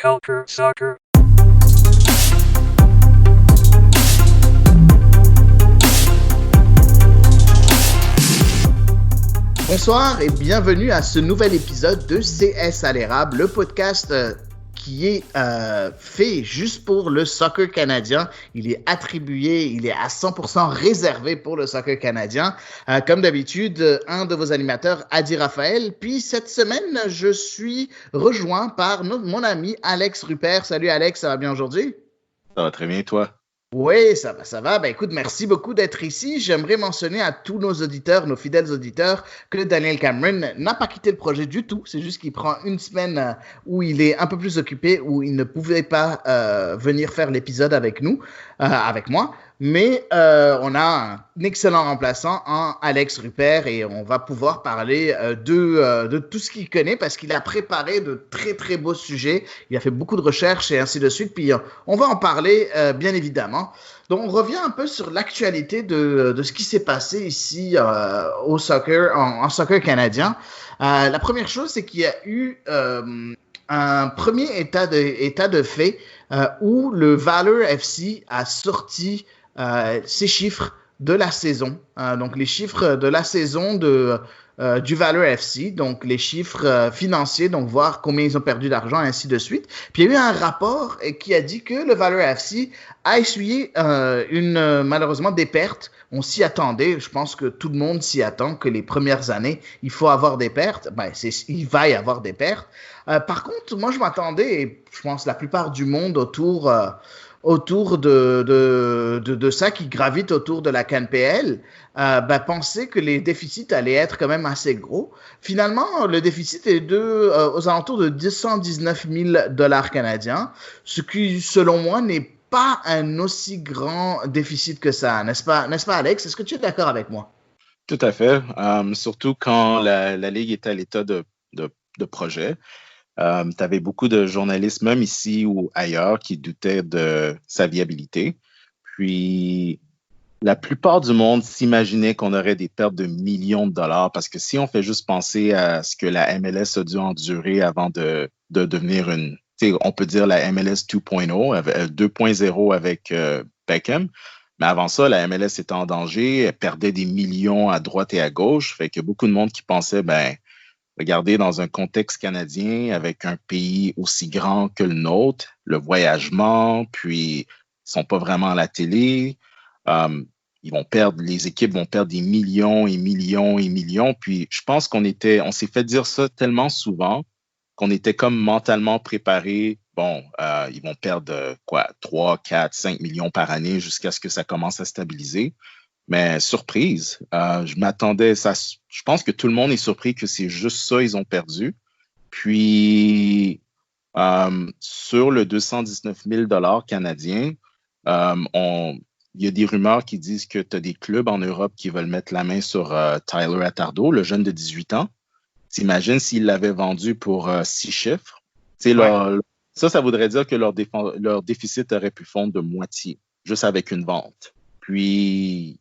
Culture Soccer. Bonsoir et bienvenue à ce nouvel épisode de CS à l'érable, le podcast qui est fait juste pour le soccer canadien. Il est attribué, il est à 100% réservé pour le soccer canadien. Comme d'habitude, un de vos animateurs, Adi Raphaël. Puis cette semaine, je suis rejoint par mon ami Alex Rupert. Salut Alex, ça va bien aujourd'hui? Ça va très bien, toi? Oui, ça va, ça va. Ben écoute, merci beaucoup d'être ici. J'aimerais mentionner à tous nos auditeurs, nos fidèles auditeurs, que Daniel Cameron n'a pas quitté le projet du tout. C'est juste qu'il prend une semaine où il est un peu plus occupé, où il ne pouvait pas venir faire l'épisode avec nous, avec moi. Mais on a un excellent remplaçant en Alex Rupert et on va pouvoir parler de tout ce qu'il connaît parce qu'il a préparé de très très beaux sujets. Il a fait beaucoup de recherches et ainsi de suite. Puis on va en parler bien évidemment. Donc on revient un peu sur l'actualité de ce qui s'est passé ici au soccer, en soccer canadien. La première chose, c'est qu'il y a eu un premier état de fait où le Valor FC a sorti ces chiffres de la saison. Donc, les chiffres de la saison du Valor FC, donc les chiffres financiers, donc voir combien ils ont perdu d'argent, et ainsi de suite. Puis, il y a eu un rapport qui a dit que le Valor FC a essuyé malheureusement des pertes. On s'y attendait. Je pense que tout le monde s'y attend que les premières années, il faut avoir des pertes. Ben, il va y avoir des pertes. Par contre, moi, je m'attendais, et je pense la plupart du monde autour de ça qui gravite autour de la CanPL, penser que les déficits allaient être quand même assez gros. Finalement, le déficit est aux alentours de 219 000 $ canadiens, ce qui, selon moi, n'est pas un aussi grand déficit que ça, n'est-ce pas, Alex? Est-ce que tu es d'accord avec moi? Tout à fait. Surtout quand la Ligue est à l'état de projet. Tu avais beaucoup de journalistes, même ici ou ailleurs, qui doutaient de sa viabilité. Puis, la plupart du monde s'imaginait qu'on aurait des pertes de millions de dollars parce que si on fait juste penser à ce que la MLS a dû endurer avant de devenir on peut dire la MLS 2.0 avec Beckham. Mais avant ça, la MLS était en danger, elle perdait des millions à droite et à gauche. Fait qu'il y a beaucoup de monde qui pensait, regardez, dans un contexte canadien, avec un pays aussi grand que le nôtre, le voyagement, puis ils sont pas vraiment à la télé, les équipes vont perdre des millions et millions et millions. Puis je pense on s'est fait dire ça tellement souvent qu'on était comme mentalement préparé. Ils vont perdre 3, 4, 5 millions par année jusqu'à ce que ça commence à stabiliser. Mais surprise, je m'attendais, je pense que tout le monde est surpris que c'est juste ça, ils ont perdu. Puis, sur le 219 000 $ canadiens, il y a des rumeurs qui disent que tu as des clubs en Europe qui veulent mettre la main sur Tyler Attardo, le jeune de 18 ans. T'imagines s'ils l'avaient vendu pour 6 chiffres? Ouais. Ça voudrait dire que leur déficit aurait pu fondre de moitié, juste avec une vente. Puis,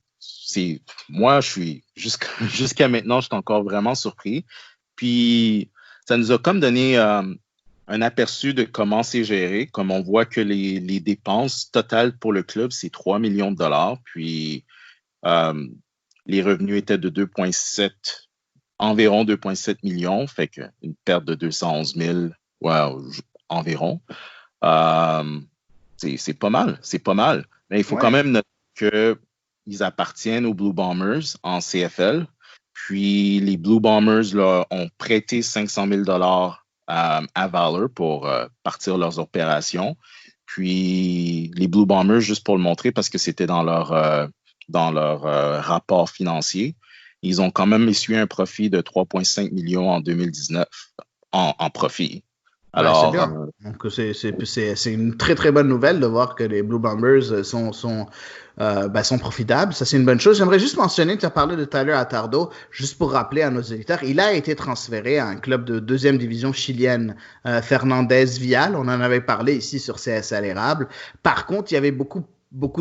moi, je suis jusqu'à maintenant, je suis encore vraiment surpris. Puis, ça nous a comme donné un aperçu de comment c'est géré. Comme on voit que les dépenses totales pour le club, c'est 3 millions de dollars. Puis, les revenus étaient de environ 2,7 millions. Fait qu'une perte de 211 000 environ. C'est pas mal. C'est pas mal. Mais il faut quand même noter que ils appartiennent aux Blue Bombers en CFL. Puis, les Blue Bombers là, ont prêté 500 000 $ à Valor pour partir leurs opérations. Puis, les Blue Bombers, juste pour le montrer, parce que c'était dans leur rapport financier, ils ont quand même essuyé un profit de 3,5 millions en 2019 en profit. Alors, c'est bien. Donc, c'est une très, très bonne nouvelle de voir que les Blue Bombers sont profitables. Ça, c'est une bonne chose. J'aimerais juste mentionner que tu as parlé de Tyler Attardo, juste pour rappeler à nos auditeurs, il a été transféré à un club de deuxième division chilienne, Fernandez Vial. On en avait parlé ici sur CS à l'érable. Par contre, il y avait beaucoup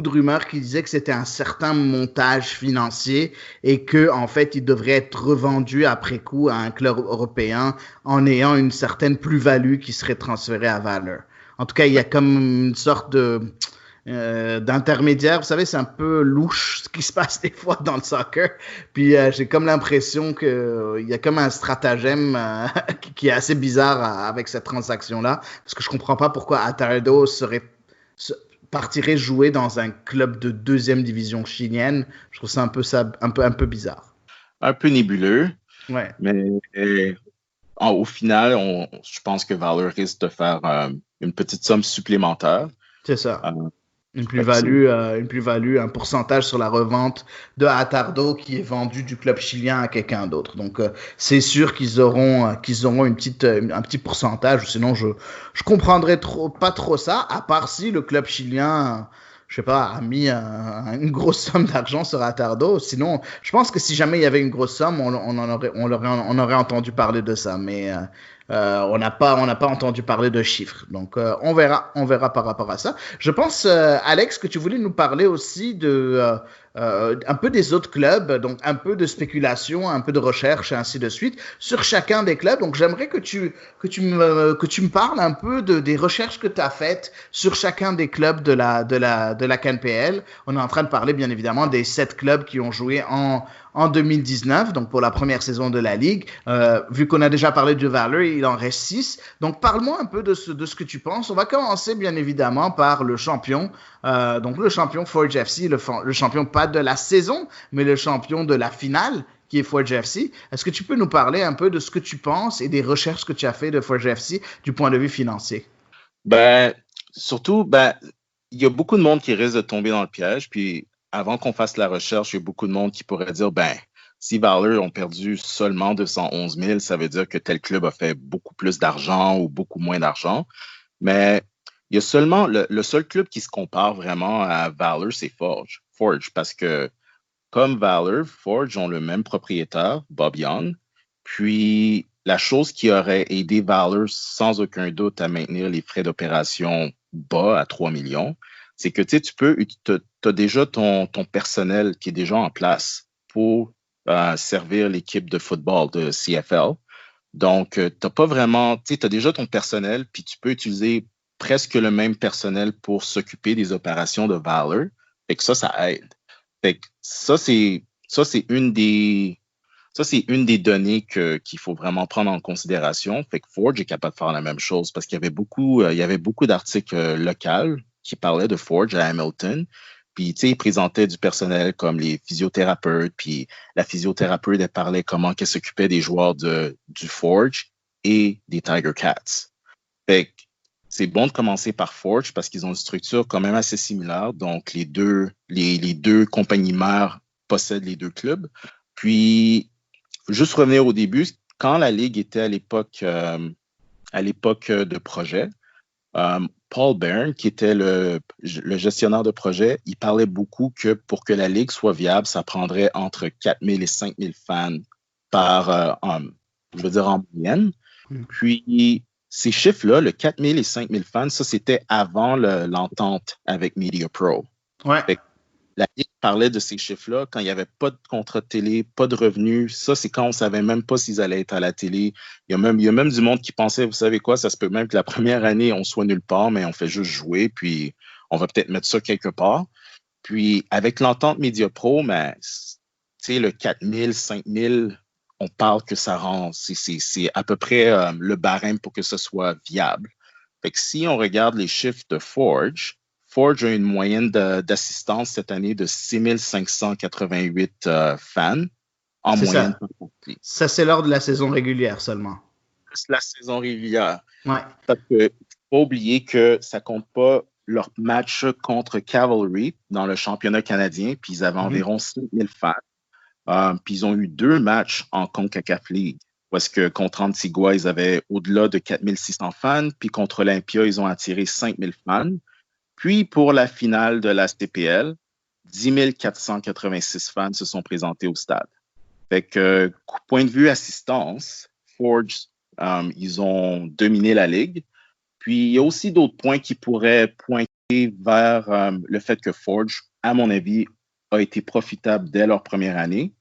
de rumeurs qui disaient que c'était un certain montage financier et que, en fait, il devrait être revendu après coup à un club européen en ayant une certaine plus-value qui serait transférée à Valor. En tout cas, il y a comme une sorte d'intermédiaire. Vous savez, c'est un peu louche ce qui se passe des fois dans le soccer. Puis j'ai comme l'impression qu'il y a comme un stratagème qui est assez bizarre avec cette transaction-là. Parce que je comprends pas pourquoi Atardo partirait jouer dans un club de deuxième division chilienne. Je trouve ça un peu bizarre. Un peu nébuleux. Ouais. Mais au final, je pense que Valor risque de faire une petite somme supplémentaire. C'est ça. Une plus-value, un pourcentage sur la revente de Atardo qui est vendu du club chilien à quelqu'un d'autre. Donc, c'est sûr qu'ils auront un petit pourcentage. Sinon, je comprendrais pas trop ça, à part si le club chilien, je sais pas, a mis une grosse somme d'argent sur Atardo. Sinon, je pense que si jamais il y avait une grosse somme, on aurait entendu parler de ça. Mais on n'a pas entendu parler de chiffres. Donc, on verra par rapport à ça. Je pense, Alex, que tu voulais nous parler aussi un peu des autres clubs, donc un peu de spéculation, un peu de recherche et ainsi de suite sur chacun des clubs. Donc, j'aimerais que tu me parles un peu des recherches que tu as faites sur chacun des clubs de la CanPL. On est en train de parler, bien évidemment, des 7 clubs qui ont joué en 2019, donc pour la première saison de la Ligue. Vu qu'on a déjà parlé de Valor, il en reste 6. Donc, parle-moi un peu de ce que tu penses. On va commencer, bien évidemment, par le champion. Donc, le champion Forge FC, le champion pas de la saison, mais le champion de la finale, qui est Forge FC. Est-ce que tu peux nous parler un peu de ce que tu penses et des recherches que tu as fait de Forge FC du point de vue financier? Surtout, il y a beaucoup de monde qui risque de tomber dans le piège, puis avant qu'on fasse la recherche, il y a beaucoup de monde qui pourrait dire, si Valor ont perdu seulement 211 000, ça veut dire que tel club a fait beaucoup plus d'argent ou beaucoup moins d'argent. Mais il y a seulement le seul club qui se compare vraiment à Valor, c'est Forge. Parce que comme Valor, Forge ont le même propriétaire, Bob Young. Puis la chose qui aurait aidé Valor sans aucun doute à maintenir les frais d'opération bas à 3 millions, c'est que tu as déjà ton personnel qui est déjà en place pour servir l'équipe de football de CFL. Donc, tu n'as pas vraiment, tu as déjà ton personnel, puis tu peux utiliser presque le même personnel pour s'occuper des opérations de Valor. Fait que ça aide. Fait que ça, c'est une des données qu'il faut vraiment prendre en considération. Fait que Forge est capable de faire la même chose parce qu'il y avait beaucoup d'articles locaux qui parlaient de Forge à Hamilton. Puis, ils présentaient du personnel comme les physiothérapeutes. Puis, la physiothérapeute, elle parlait comment qu'elle s'occupait des joueurs du Forge et des Tiger Cats. Fait que c'est bon de commencer par Forge parce qu'ils ont une structure quand même assez similaire. Donc, les deux compagnies mères possèdent les deux clubs. Puis, juste revenir au début, quand la Ligue était à l'époque de projet, Paul Byrne, qui était le gestionnaire de projet, il parlait beaucoup que pour que la Ligue soit viable, ça prendrait entre 4 000 et 5 000 fans en moyenne. Puis, ces chiffres-là, le 4 000 et 5 000 fans, ça, c'était avant l'entente avec Media Pro. Ouais. La Ligue parlait de ces chiffres-là quand il n'y avait pas de contrat de télé, pas de revenus. Ça, c'est quand on ne savait même pas s'ils allaient être à la télé. Il y a même du monde qui pensait, vous savez quoi, ça se peut même que la première année, on soit nulle part, mais on fait juste jouer, puis on va peut-être mettre ça quelque part. Puis, avec l'entente Media Pro, le 4 000, 5 000, on parle que ça rend, c'est à peu près le barème pour que ce soit viable. Fait que si on regarde les chiffres de Forge a une moyenne d'assistance cette année de 6 588 fans en moyenne. Ça, c'est lors de la saison régulière seulement. C'est la saison régulière. Ouais. Parce que faut pas oublier que ça compte pas leur match contre Cavalry dans le championnat canadien, puis ils avaient environ 6 000 fans. Puis ils ont eu 2 matchs en CONCACAF League. Parce que contre Antigua, ils avaient au-delà de 4 600 fans, puis contre Olympia, ils ont attiré 5 000 fans. Puis, pour la finale de la CPL, 10 486 fans se sont présentés au stade. Fait que, point de vue assistance, Forge, ils ont dominé la Ligue. Puis, il y a aussi d'autres points qui pourraient pointer vers le fait que Forge, à mon avis, a été profitable dès leur première année.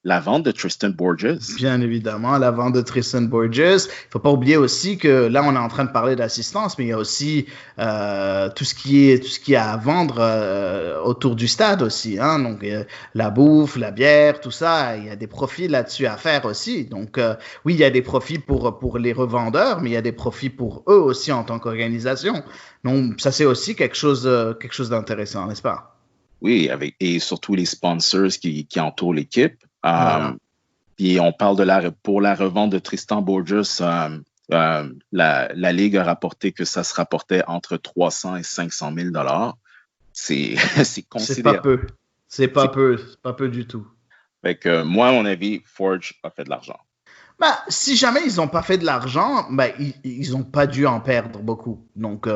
la vente de Tristan Borges. Bien évidemment, la vente de Tristan Borges. Il ne faut pas oublier aussi que là, on est en train de parler d'assistance, mais il y a aussi tout ce qui est à vendre autour du stade aussi. Hein? Donc, la bouffe, la bière, tout ça, il y a des profits là-dessus à faire aussi. Donc, oui, il y a des profits pour les revendeurs, mais il y a des profits pour eux aussi en tant qu'organisation. Donc, ça, c'est aussi quelque chose d'intéressant, n'est-ce pas? Oui, et surtout les sponsors qui entourent l'équipe. Voilà. Puis on parle pour la revente de Tristan Borges, la Ligue a rapporté que ça se rapportait entre 300 et 500 000 $. C'est considérable. C'est pas peu du tout. Fait que moi, à mon avis, Forge a fait de l'argent. Ben, si jamais ils n'ont pas fait de l'argent, ben, ils n'ont pas dû en perdre beaucoup. Donc,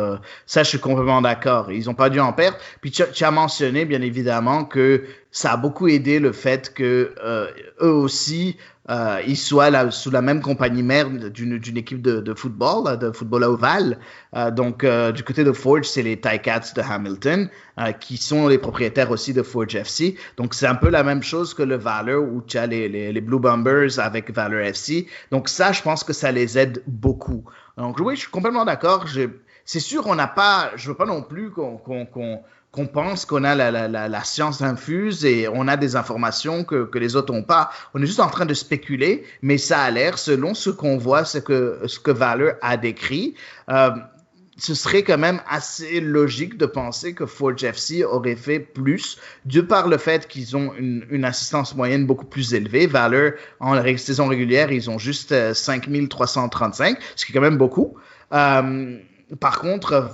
ça, je suis complètement d'accord. Ils n'ont pas dû en perdre. Puis, tu as mentionné, bien évidemment, que ça a beaucoup aidé le fait que eux aussi, ils soient là, sous la même compagnie mère d'une équipe de football, là, de football ovale. Donc, du côté de Forge, c'est les Ticats de Hamilton, qui sont les propriétaires aussi de Forge FC. Donc, c'est un peu la même chose que le Valor, où tu as les Blue Bombers avec Valor FC. Donc, ça, je pense que ça les aide beaucoup. Donc, oui, je suis complètement d'accord. C'est sûr, je veux pas non plus qu'on pense qu'on a la science infuse et on a des informations que les autres n'ont pas. On est juste en train de spéculer, mais ça a l'air, selon ce qu'on voit, ce que Valor a décrit, ce serait quand même assez logique de penser que Forge FC aurait fait plus, de par le fait qu'ils ont une assistance moyenne beaucoup plus élevée. Valor, en saison régulière, ils ont juste 5 335, ce qui est quand même beaucoup. Par contre,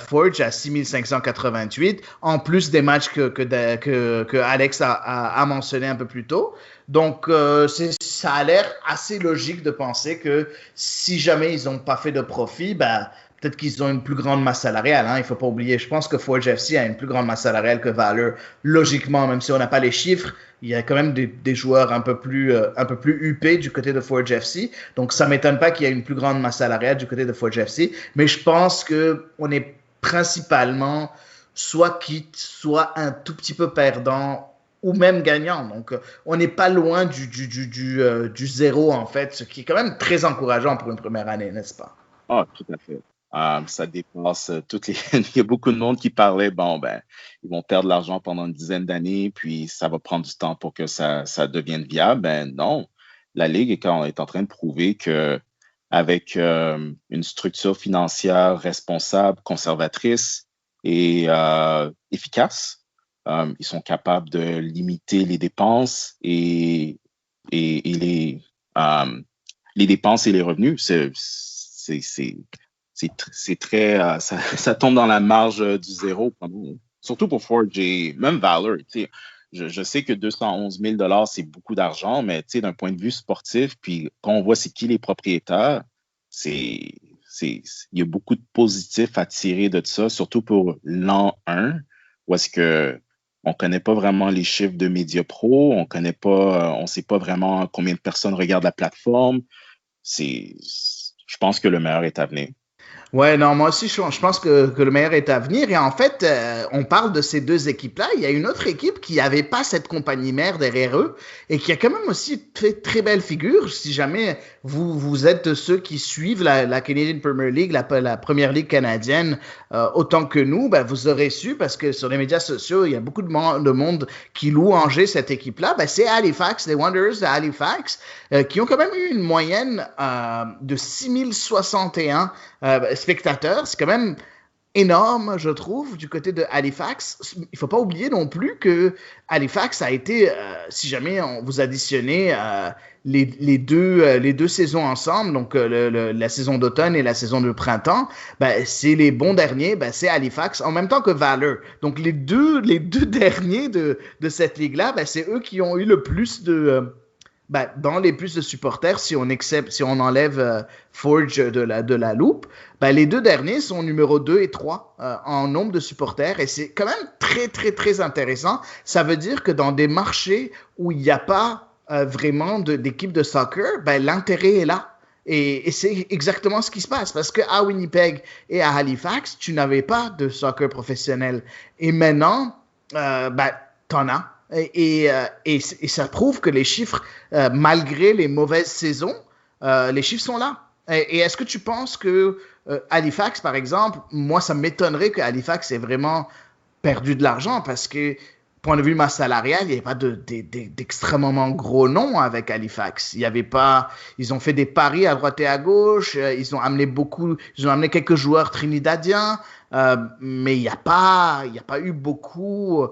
Forge a 6 588, en plus des matchs que Alex a mentionné un peu plus tôt. Donc, ça a l'air assez logique de penser que si jamais ils n'ont pas fait de profit, ben, peut-être qu'ils ont une plus grande masse salariale. Hein. Il ne faut pas oublier, je pense que Forge FC a une plus grande masse salariale que Valor. Logiquement, même si on n'a pas les chiffres, il y a quand même des joueurs un peu plus huppés du côté de Forge FC. Donc, ça ne m'étonne pas qu'il y ait une plus grande masse salariale du côté de Forge FC. Mais je pense qu'on est principalement soit quitte, soit un tout petit peu perdant ou même gagnant. Donc, on n'est pas loin du zéro, en fait, ce qui est quand même très encourageant pour une première année, n'est-ce pas? Ah, tout à fait. Ça dépasse toutes les. Il y a beaucoup de monde qui parlait, ils vont perdre l'argent pendant une dizaine d'années, puis ça va prendre du temps pour que ça devienne viable. Ben non, la Ligue est en train de prouver que avec une structure financière responsable, conservatrice et efficace, ils sont capables de limiter les dépenses et les dépenses et les revenus. C'est très, ça tombe dans la marge du zéro, surtout pour Forge et même Valor. Je sais que 211 000 $, c'est beaucoup d'argent, mais d'un point de vue sportif, puis quand on voit c'est qui les propriétaires, il y a beaucoup de positifs à tirer de ça, surtout pour l'an 1, où est-ce que on connaît pas vraiment les chiffres de Mediapro, on sait pas vraiment combien de personnes regardent la plateforme. Je pense que le meilleur est à venir. Ouais, non, moi aussi, je pense que le meilleur est à venir. Et en fait, on parle de ces deux équipes-là. Il y a une autre équipe qui n'avait pas cette compagnie mère derrière eux et qui a quand même aussi fait très belle figure. Si jamais vous êtes de ceux qui suivent la Canadian Premier League, la première ligue canadienne, autant que nous, ben, vous aurez su, parce que sur les médias sociaux, il y a beaucoup de monde qui louangeait cette équipe-là. Ben, c'est Halifax, les Wanderers de Halifax, qui ont quand même eu une moyenne de 6061 spectateurs. C'est quand même énorme, je trouve, du côté de Halifax. Il ne faut pas oublier non plus que Halifax a été, si jamais on vous additionnez les deux saisons ensemble, donc la saison d'automne et la saison de printemps, ben, c'est les bons derniers, ben, c'est Halifax, en même temps que Valor. Donc les deux derniers de cette ligue-là, ben, c'est eux qui ont eu le plus dans les plus de supporters, si on enlève Forge de la loupe, ben, les deux derniers sont numéro 2 et 3 en nombre de supporters. Et c'est quand même très, très, très intéressant. Ça veut dire que dans des marchés où il n'y a pas vraiment d'équipe de soccer, ben, l'intérêt est là. Et c'est exactement ce qui se passe. Parce qu'à Winnipeg et à Halifax, tu n'avais pas de soccer professionnel. Et maintenant, t'en as. Et ça prouve que les chiffres, malgré les mauvaises saisons, les chiffres sont là. Et est-ce que tu penses que Halifax, par exemple, moi, ça m'étonnerait que Halifax ait vraiment perdu de l'argent parce que, point de vue masse salariale, il n'y avait pas d'extrêmement gros noms avec Halifax. Il y avait pas, ils ont fait des paris à droite et à gauche, ils ont amené quelques joueurs trinidadiens, mais il n'y a pas eu beaucoup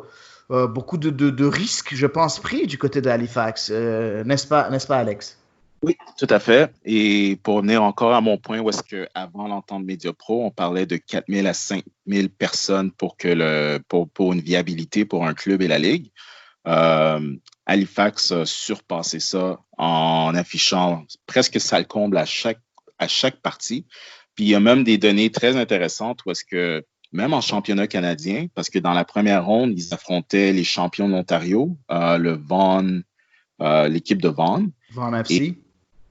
de risques, je pense, pris du côté de Halifax. N'est-ce pas, Alex? Oui, tout à fait. Et pour venir encore à mon point, où est-ce qu'avant l'entente Mediapro, on parlait de 4 000 à 5 000 personnes pour une viabilité pour un club et la Ligue. Halifax a surpassé ça en affichant presque salle comble à chaque partie. Puis il y a même des données très intéressantes où est-ce que même en championnat canadien, parce que dans la première ronde, ils affrontaient les champions de l'Ontario, l'équipe de Vaughan. Vaughan FC.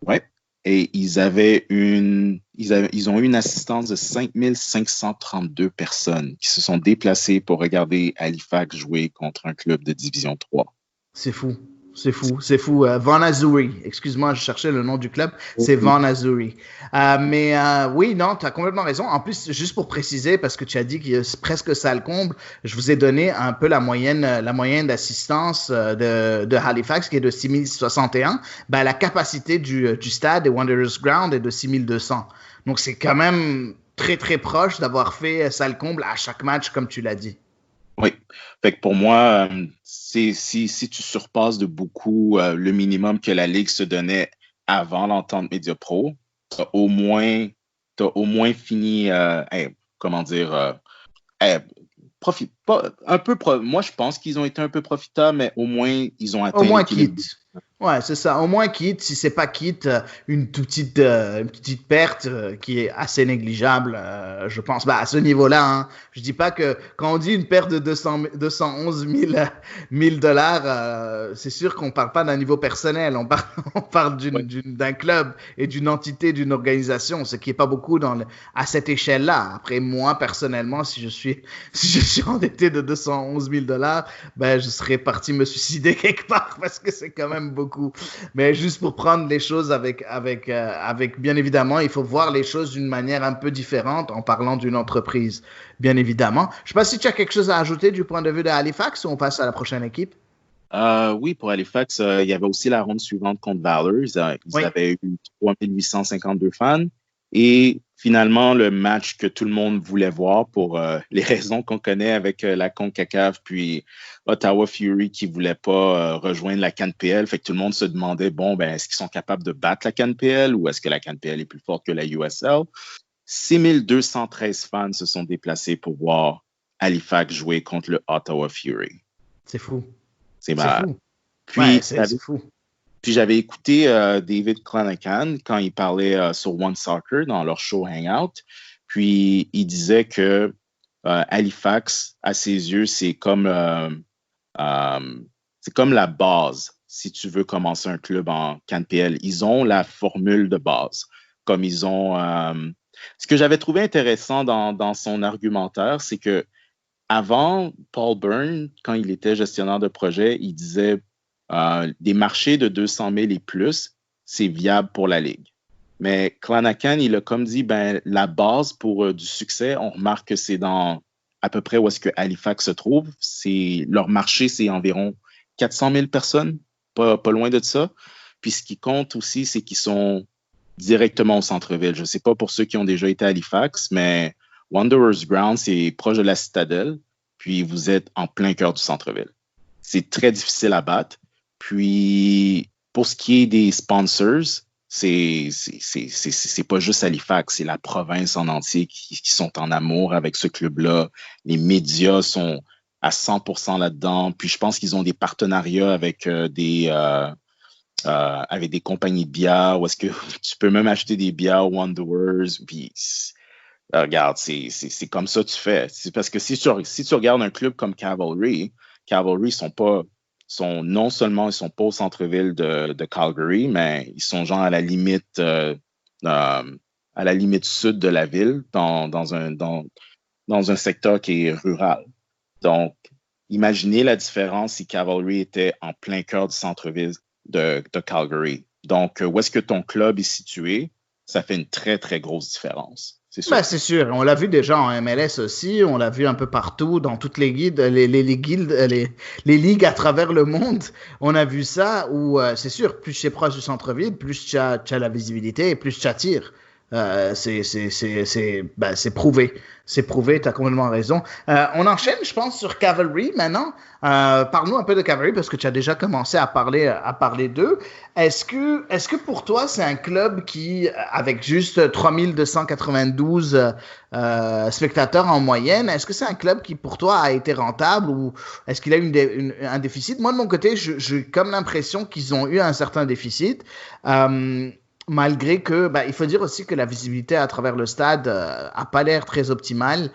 Oui. Et ils ont eu une assistance de 5 532 personnes qui se sont déplacées pour regarder Halifax jouer contre un club de Division 3. C'est fou. Vaughan Azzurri. Excuse-moi, je cherchais le nom du club. C'est Vaughan Azzurri. Oui, non, tu as complètement raison. En plus, juste pour préciser, parce que tu as dit qu'il y a presque salle comble, je vous ai donné un peu la moyenne d'assistance de Halifax, qui est de 6061. Ben, la capacité du stade des Wanderers Ground est de 6200. Donc, c'est quand même très, très proche d'avoir fait salle comble à chaque match, comme tu l'as dit. Oui. Fait que pour moi, si tu surpasses de beaucoup le minimum que la Ligue se donnait avant l'entente Mediapro, tu as au moins fini, moi, je pense qu'ils ont été un peu profitables, mais au moins, ils ont atteint au moins quitte. Ouais, c'est ça. Au moins quitte, si c'est pas quitte, une petite perte qui est assez négligeable, je pense. À ce niveau-là, hein, je dis pas que quand on dit une perte de 211 000 dollars, c'est sûr qu'on parle pas d'un niveau personnel. On parle d'un club et d'une entité, d'une organisation, ce qui est pas beaucoup à cette échelle-là. Après, moi, personnellement, si je suis endetté de 211 000 dollars, ben, je serais parti me suicider quelque part parce que c'est quand même beaucoup. Mais juste pour prendre les choses avec bien évidemment, il faut voir les choses d'une manière un peu différente en parlant d'une entreprise, bien évidemment. Je ne sais pas si tu as quelque chose à ajouter du point de vue de Halifax ou on passe à la prochaine équipe. Oui, pour Halifax, il y avait aussi la ronde suivante contre Valor. Ils avaient eu 3 852 fans. Et finalement, le match que tout le monde voulait voir pour les raisons qu'on connaît avec la CONCACAF, puis Ottawa Fury qui ne voulait pas rejoindre la CanPL. Fait que tout le monde se demandait, est-ce qu'ils sont capables de battre la CanPL ou est-ce que la CanPL est plus forte que la USL? 6213 fans se sont déplacés pour voir Halifax jouer contre le Ottawa Fury. C'est fou. C'est fou. Puis, c'est fou. Puis j'avais écouté David Clanahan quand il parlait sur One Soccer dans leur show Hangout. Puis il disait que Halifax, à ses yeux, c'est comme la base si tu veux commencer un club en CanPL. Ils ont la formule de base. Comme ils ont. Ce que j'avais trouvé intéressant dans son argumentaire, c'est que avant, Paul Byrne, quand il était gestionnaire de projet, il disait des marchés de 200 000 et plus, c'est viable pour la Ligue. Mais Clanahan, il a comme dit, la base pour du succès, on remarque que c'est dans à peu près où est-ce que Halifax se trouve. Leur marché, c'est environ 400 000 personnes, pas loin de ça. Puis ce qui compte aussi, c'est qu'ils sont directement au centre-ville. Je ne sais pas pour ceux qui ont déjà été à Halifax, mais Wanderers Ground, c'est proche de la Citadelle, puis vous êtes en plein cœur du centre-ville. C'est très difficile à battre. Puis, pour ce qui est des sponsors, c'est pas juste Halifax, c'est la province en entier qui sont en amour avec ce club-là. Les médias sont à 100% là-dedans. Puis, je pense qu'ils ont des partenariats avec des compagnies de bières où est-ce que tu peux même acheter des bières Wanderers. Puis, regarde, c'est comme ça que tu fais. C'est parce que si tu regardes un club comme Cavalry non seulement ils sont pas au centre-ville de Calgary, mais ils sont genre à la limite sud de la ville, dans un secteur qui est rural. Donc, imaginez la différence si Cavalry était en plein cœur du centre-ville de Calgary. Donc, où est-ce que ton club est situé, ça fait une très, très grosse différence. C'est sûr. Ben, c'est sûr, on l'a vu déjà en MLS aussi, on l'a vu un peu partout, dans toutes les guides, les guildes, les ligues à travers le monde. On a vu ça où, c'est sûr, plus tu es proche du centre-ville, plus tu as la visibilité et plus tu attires. C'est prouvé. C'est prouvé, tu as complètement raison. On enchaîne, je pense, sur Cavalry maintenant. Parle-nous un peu de Cavalry parce que tu as déjà commencé à parler d'eux. Est-ce que pour toi, c'est un club qui, avec juste 3292 spectateurs en moyenne, est-ce que c'est un club qui, pour toi, a été rentable ou est-ce qu'il a eu un déficit? Moi, de mon côté, j'ai comme l'impression qu'ils ont eu un certain déficit. Malgré que, il faut dire aussi que la visibilité à travers le stade a pas l'air très optimale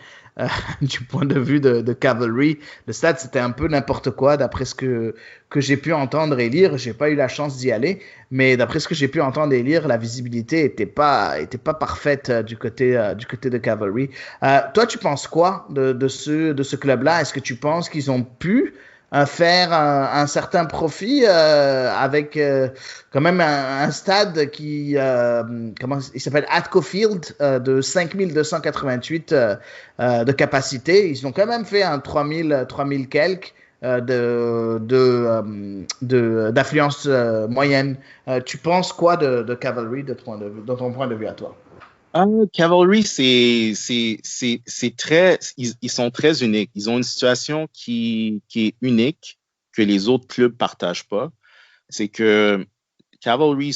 du point de vue de Cavalry. Le stade, c'était un peu n'importe quoi d'après ce que j'ai pu entendre et lire. J'ai pas eu la chance d'y aller, mais d'après ce que j'ai pu entendre et lire, la visibilité était pas parfaite du côté de Cavalry. Toi, tu penses quoi de ce club-là? Est-ce que tu penses qu'ils ont pu faire un certain profit avec quand même un stade qui comment il s'appelle Atco Field de 5288 de capacité. Ils ont quand même fait un 3000 quelques d'affluence moyenne. Tu penses quoi de Cavalry de ton point de vue à toi? Cavalry, c'est très, ils sont très uniques. Ils ont une situation qui est unique, que les autres clubs ne partagent pas. C'est que Cavalry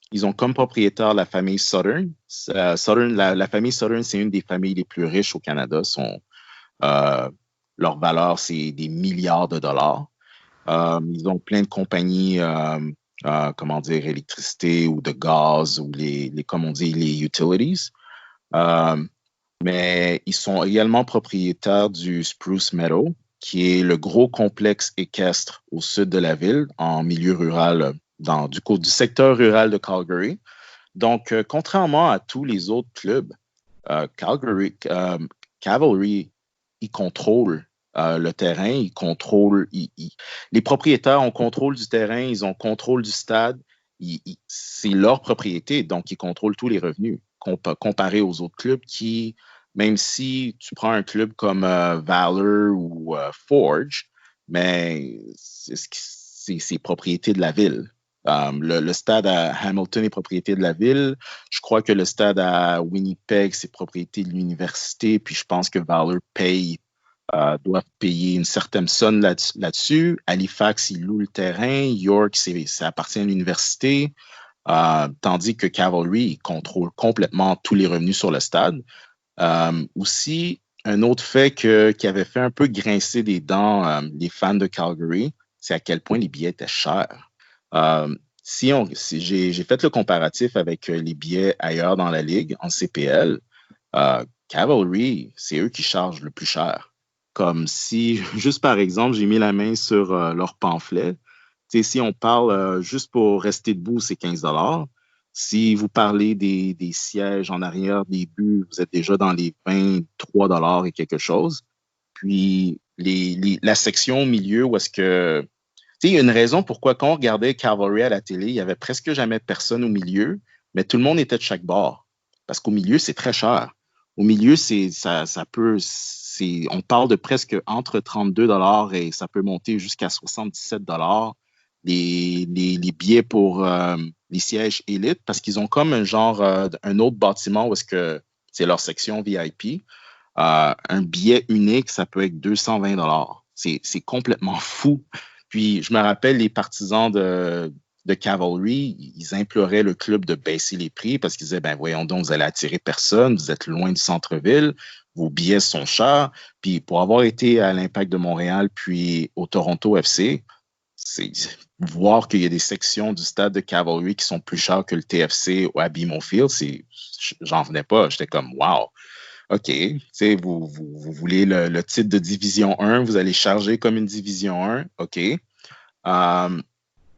ils ont comme propriétaire la famille Southern. La famille Southern, c'est une des familles les plus riches au Canada. Leur valeur, c'est des milliards de dollars. Ils ont plein de compagnies, comment dire, électricité ou de gaz ou comme on dit, les utilities. Mais ils sont également propriétaires du Spruce Meadow, qui est le gros complexe équestre au sud de la ville, en milieu rural, du secteur rural de Calgary. Donc, contrairement à tous les autres clubs, Cavalry, ils contrôlent le terrain, les propriétaires ont contrôle du terrain, ils ont contrôle du stade, c'est leur propriété, donc ils contrôlent tous les revenus, comparé aux autres clubs qui, même si tu prends un club comme Valor ou Forge, mais c'est propriété de la ville. Le stade à Hamilton est propriété de la ville. Je crois que le stade à Winnipeg, c'est propriété de l'université. Puis je pense que Valor doit payer une certaine somme là-dessus. Halifax, il loue le terrain. York, ça appartient à l'université. Tandis que Cavalry, il contrôle complètement tous les revenus sur le stade. Aussi, un autre fait qui avait fait un peu grincer des dents les fans de Calgary, c'est à quel point les billets étaient chers. J'ai fait le comparatif avec les billets ailleurs dans la ligue, en CPL. Cavalry, c'est eux qui chargent le plus cher. Comme si, juste par exemple, j'ai mis la main sur leur pamphlet. Si on parle juste pour rester debout, c'est 15 $. Si vous parlez des sièges en arrière des buts, vous êtes déjà dans les 23 $ et quelque chose. Puis la section au milieu où est-ce que il y a une raison pourquoi quand on regardait Cavalry à la télé, il n'y avait presque jamais personne au milieu, mais tout le monde était de chaque bord. Parce qu'au milieu, c'est très cher. Au milieu, on parle de presque entre 32 $ et ça peut monter jusqu'à 77 $ les billets pour les sièges élites parce qu'ils ont comme un autre bâtiment où est-ce que c'est leur section VIP. Un billet unique, ça peut être 220 $. C'est complètement fou. Puis, je me rappelle, les partisans de Cavalry, ils imploraient le club de baisser les prix parce qu'ils disaient, ben voyons donc, vous allez attirer personne, vous êtes loin du centre-ville, vos billets sont chers. Puis, pour avoir été à l'Impact de Montréal puis au Toronto FC, c'est voir qu'il y a des sections du stade de Cavalry qui sont plus chères que le TFC ou à BMO Field, j'en venais pas. J'étais comme, wow. OK, vous voulez le titre de Division 1, vous allez charger comme une Division 1, OK.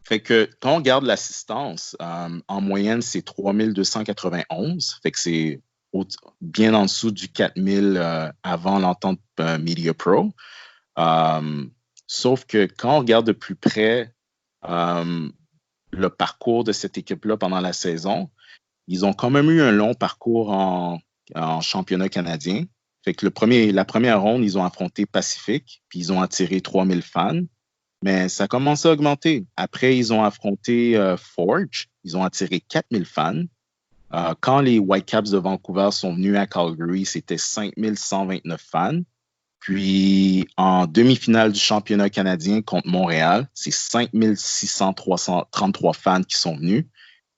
Fait que quand on regarde l'assistance, en moyenne, c'est 3291. Fait que c'est bien en dessous du 4000 avant l'entente Media Pro. Sauf que quand on regarde de plus près le parcours de cette équipe-là pendant la saison, ils ont quand même eu un long parcours en championnat canadien. Fait que la première ronde, ils ont affronté Pacific, puis ils ont attiré 3000 fans. Mais ça a commencé à augmenter. Après, ils ont affronté Forge. Ils ont attiré 4000 fans. Quand les Whitecaps de Vancouver sont venus à Calgary, c'était 5129 fans. Puis, en demi-finale du championnat canadien contre Montréal, c'est 5633 fans qui sont venus.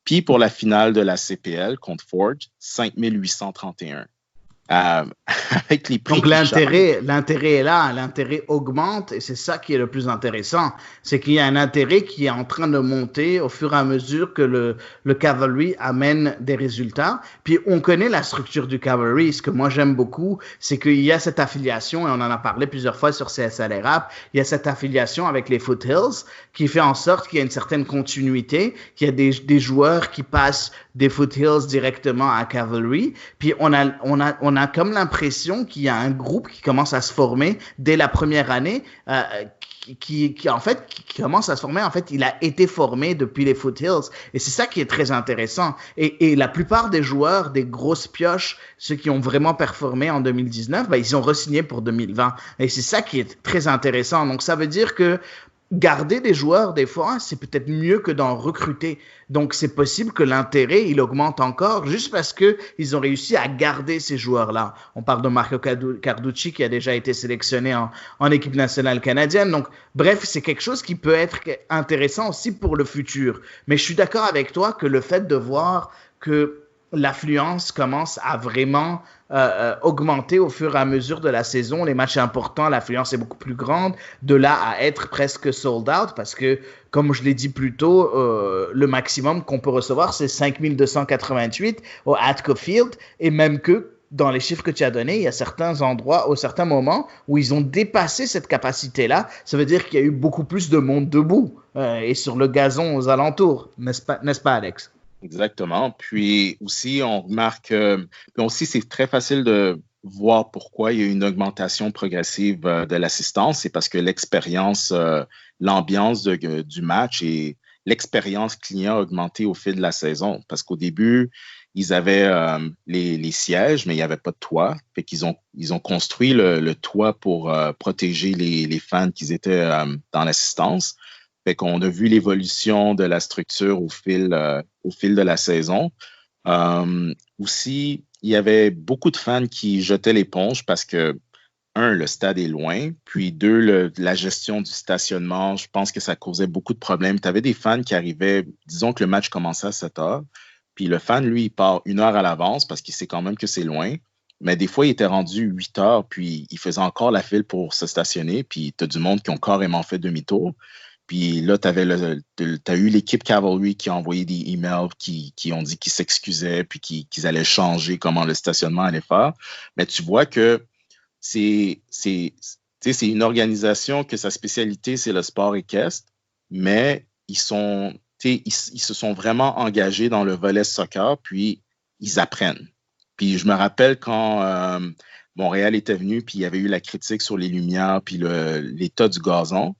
Puis, pour la finale de la CPL contre Forge, 5831. Avec les prix. Donc l'intérêt est là, l'intérêt augmente et c'est ça qui est le plus intéressant. C'est qu'il y a un intérêt qui est en train de monter au fur et à mesure que le Cavalry amène des résultats. Puis on connaît la structure du Cavalry. Ce que moi j'aime beaucoup, c'est qu'il y a cette affiliation, et on en a parlé plusieurs fois sur CSL Rap, il y a cette affiliation avec les Foothills qui fait en sorte qu'il y a une certaine continuité, qu'il y a des joueurs qui passent des Foothills directement à Cavalry. Puis on a comme l'impression qu'il y a un groupe qui commence à se former dès la première année, qui commence à se former. En fait, il a été formé depuis les Foothills. Et c'est ça qui est très intéressant. Et la plupart des joueurs, des grosses pioches, ceux qui ont vraiment performé en 2019, ils ont re-signé pour 2020. Et c'est ça qui est très intéressant. Donc, ça veut dire que garder des joueurs, des fois, c'est peut-être mieux que d'en recruter. Donc, c'est possible que l'intérêt, il augmente encore juste parce que ils ont réussi à garder ces joueurs-là. On parle de Marco Carducci qui a déjà été sélectionné en équipe nationale canadienne. Donc, bref, c'est quelque chose qui peut être intéressant aussi pour le futur. Mais je suis d'accord avec toi que le fait de voir que l'affluence commence à vraiment augmenter au fur et à mesure de la saison. Les matchs importants, l'affluence est beaucoup plus grande. De là à être presque sold out parce que, comme je l'ai dit plus tôt, le maximum qu'on peut recevoir, c'est 5288 au Atco Field. Et même que, dans les chiffres que tu as donnés, il y a certains endroits, au certains moments, où ils ont dépassé cette capacité-là. Ça veut dire qu'il y a eu beaucoup plus de monde debout et sur le gazon aux alentours. N'est-ce pas, Alex? Exactement. Puis aussi, on remarque, puis aussi, c'est très facile de voir pourquoi il y a une augmentation progressive de l'assistance. C'est parce que l'expérience, l'ambiance du match et l'expérience client a augmenté au fil de la saison. Parce qu'au début, ils avaient les sièges, mais il n'y avait pas de toit. Fait qu'ils ont construit le toit pour protéger les fans qui étaient dans l'assistance. Fait qu'on a vu l'évolution de la structure au fil de la saison. Aussi, il y avait beaucoup de fans qui jetaient l'éponge parce que, un, le stade est loin, puis deux, la gestion du stationnement, je pense que ça causait beaucoup de problèmes. Tu avais des fans qui arrivaient, disons que le match commençait à 7 heures, puis le fan, lui, il part 1 heure à l'avance parce qu'il sait quand même que c'est loin. Mais des fois, il était rendu 8 heures, puis il faisait encore la file pour se stationner, puis tu as du monde qui ont carrément fait demi-tour. Puis là, tu as eu l'équipe Cavalry qui a envoyé des emails qui ont dit qu'ils s'excusaient puis qu'ils allaient changer comment le stationnement allait faire. Mais tu vois que c'est une organisation que sa spécialité, c'est le sport équestre, mais ils se sont vraiment engagés dans le volet soccer, puis ils apprennent. Puis je me rappelle quand Montréal était venu, puis il y avait eu la critique sur les lumières, puis l'état du gazon.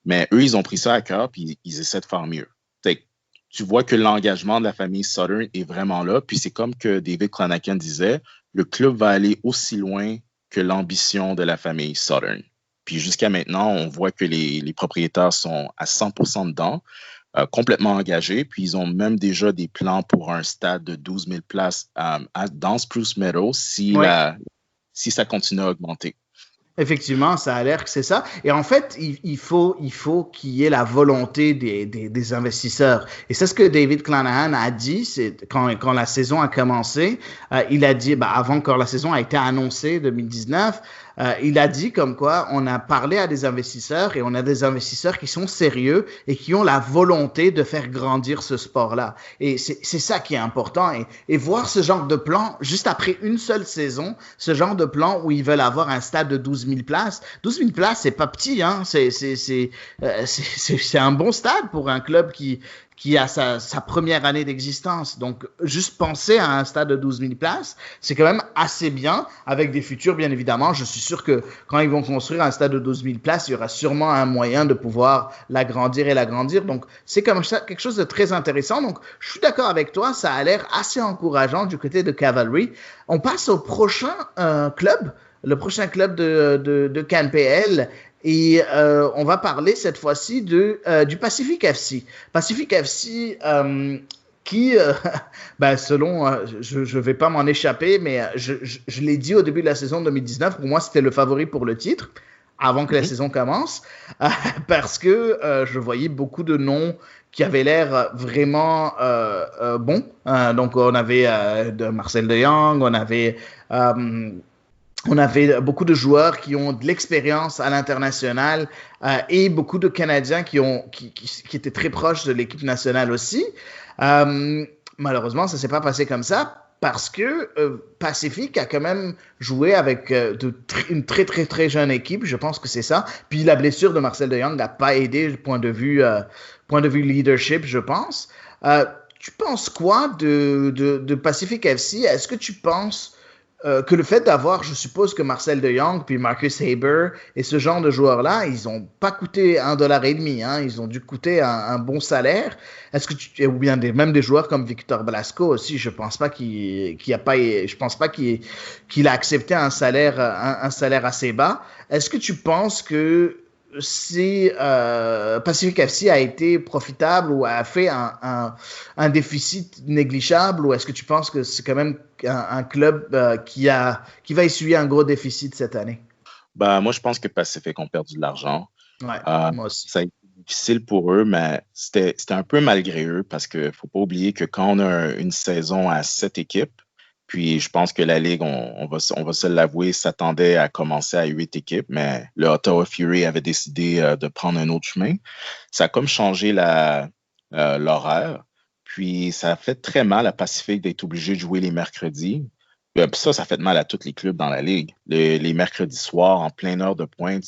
Mais eux, ils ont pris ça à cœur puis ils essaient de faire mieux. Tu vois que l'engagement de la famille Southern est vraiment là. Puis c'est comme que David Clonachan disait, le club va aller aussi loin que l'ambition de la famille Southern. Puis jusqu'à maintenant, on voit que les propriétaires sont à 100% dedans, complètement engagés. Puis ils ont même déjà des plans pour un stade de 12 000 places dans Spruce Meadows si ça continue à augmenter. Effectivement, ça a l'air que c'est ça. Et en fait, il faut qu'il y ait la volonté des investisseurs. Et c'est ce que David Clonachan a dit, c'est quand la saison a commencé, il a dit, avant que la saison a été annoncée 2019, il a dit comme quoi on a parlé à des investisseurs et on a des investisseurs qui sont sérieux et qui ont la volonté de faire grandir ce sport-là. Et c'est ça qui est important. Et voir ce genre de plan, juste après une seule saison, ce genre de plan où ils veulent avoir un stade de 12 000 places. 12 000 places, c'est pas petit, hein. C'est un bon stade pour un club qui qui a sa première année d'existence. Donc, juste penser à un stade de 12 000 places, c'est quand même assez bien, avec des futurs, bien évidemment. Je suis sûr que quand ils vont construire un stade de 12 000 places, il y aura sûrement un moyen de pouvoir l'agrandir et l'agrandir. Donc, c'est comme ça quelque chose de très intéressant. Donc, je suis d'accord avec toi, ça a l'air assez encourageant du côté de Cavalry. On passe au prochain club, le prochain club de CanPL. Et on va parler cette fois-ci du Pacific FC. Pacific FC qui, selon, je vais pas m'en échapper, mais je l'ai dit au début de la saison 2019, pour moi c'était le favori pour le titre, avant que la saison commence, parce que je voyais beaucoup de noms qui avaient l'air vraiment bons. Donc on avait de Marcel de Jong, on avait beaucoup de joueurs qui ont de l'expérience à l'international et beaucoup de Canadiens qui étaient très proches de l'équipe nationale aussi. Malheureusement, ça ne s'est pas passé comme ça parce que Pacific a quand même joué avec une très, très, très jeune équipe. Je pense que c'est ça. Puis la blessure de Marcel de Jong n'a pas aidé du point de vue leadership, je pense. Tu penses quoi de Pacific FC? Est-ce que tu penses que le fait d'avoir, je suppose que Marcel de Jong puis Marcus Haber et ce genre de joueurs-là, ils n'ont pas coûté $1,50, hein, ils ont dû coûter un bon salaire. Est-ce que ou bien même des joueurs comme Victor Blasco aussi, je pense pas qu'il a accepté un salaire assez bas. Est-ce que tu penses que si Pacific FC a été profitable ou a fait un déficit négligeable, ou est-ce que tu penses que c'est quand même un club qui va essuyer un gros déficit cette année? Moi, je pense que Pacific ont perdu de l'argent. Ouais, moi aussi. Ça a été difficile pour eux, mais c'était un peu malgré eux parce qu'il ne faut pas oublier que quand on a une saison à 7 équipes, puis je pense que la Ligue, on va se l'avouer, s'attendait à commencer à 8 équipes, mais le Ottawa Fury avait décidé de prendre un autre chemin. Ça a comme changé l'horaire, puis ça a fait très mal à Pacific d'être obligé de jouer les mercredis. Puis ça fait mal à tous les clubs dans la Ligue. Les mercredis soirs, en pleine heure de pointe,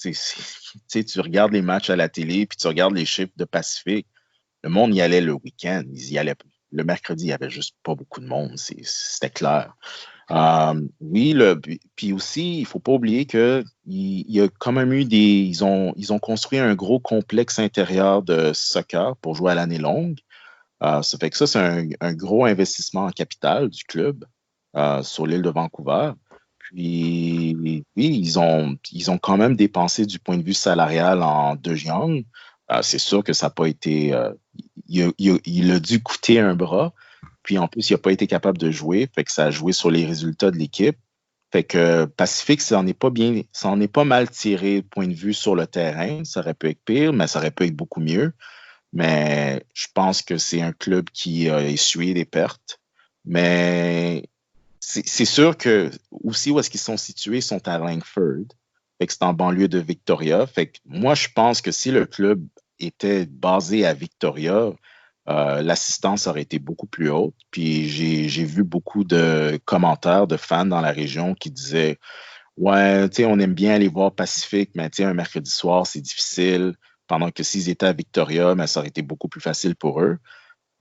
tu regardes les matchs à la télé, puis tu regardes les chiffres de Pacific. Le monde y allait le week-end, ils y allaient. Le mercredi, il n'y avait juste pas beaucoup de monde, c'était clair. Oui, puis aussi, il ne faut pas oublier qu'il y a quand même eu ils ont construit un gros complexe intérieur de soccer pour jouer à l'année longue. Ça fait que ça, c'est un gros investissement en capital du club sur l'île de Vancouver. Puis, oui, ils ont quand même dépensé du point de vue salarial en De Jong. C'est sûr que ça n'a pas été... il a dû coûter un bras. Puis en plus, il n'a pas été capable de jouer. Fait que ça a joué sur les résultats de l'équipe. Fait que Pacific, ça en est pas mal tiré point de vue sur le terrain. Ça aurait pu être pire, mais ça aurait pu être beaucoup mieux. Mais je pense que c'est un club qui a essuyé des pertes. Mais c'est sûr que aussi où est-ce qu'ils sont situés, ils sont à Langford. Fait que c'est en banlieue de Victoria. Fait que moi, je pense que si le club était basé à Victoria, l'assistance aurait été beaucoup plus haute. Puis j'ai vu beaucoup de commentaires de fans dans la région qui disaient « Ouais, tu sais, on aime bien aller voir Pacific, mais tu sais, un mercredi soir, c'est difficile. » Pendant que s'ils étaient à Victoria, mais ça aurait été beaucoup plus facile pour eux.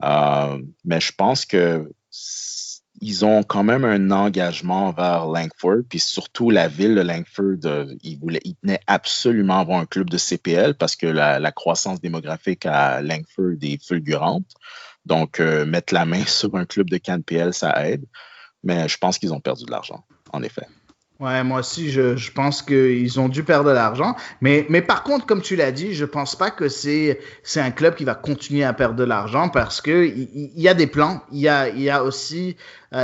Mais je pense que ils ont quand même un engagement vers Langford, puis surtout la ville de Langford, ils tenaient absolument avoir un club de CPL parce que la croissance démographique à Langford est fulgurante. Donc, mettre la main sur un club de CanPL, ça aide. Mais je pense qu'ils ont perdu de l'argent, en effet. Ouais, moi aussi, je pense qu'ils ont dû perdre de l'argent. Mais par contre, comme tu l'as dit, je pense pas que c'est un club qui va continuer à perdre de l'argent parce que il y a des plans. Il y a aussi,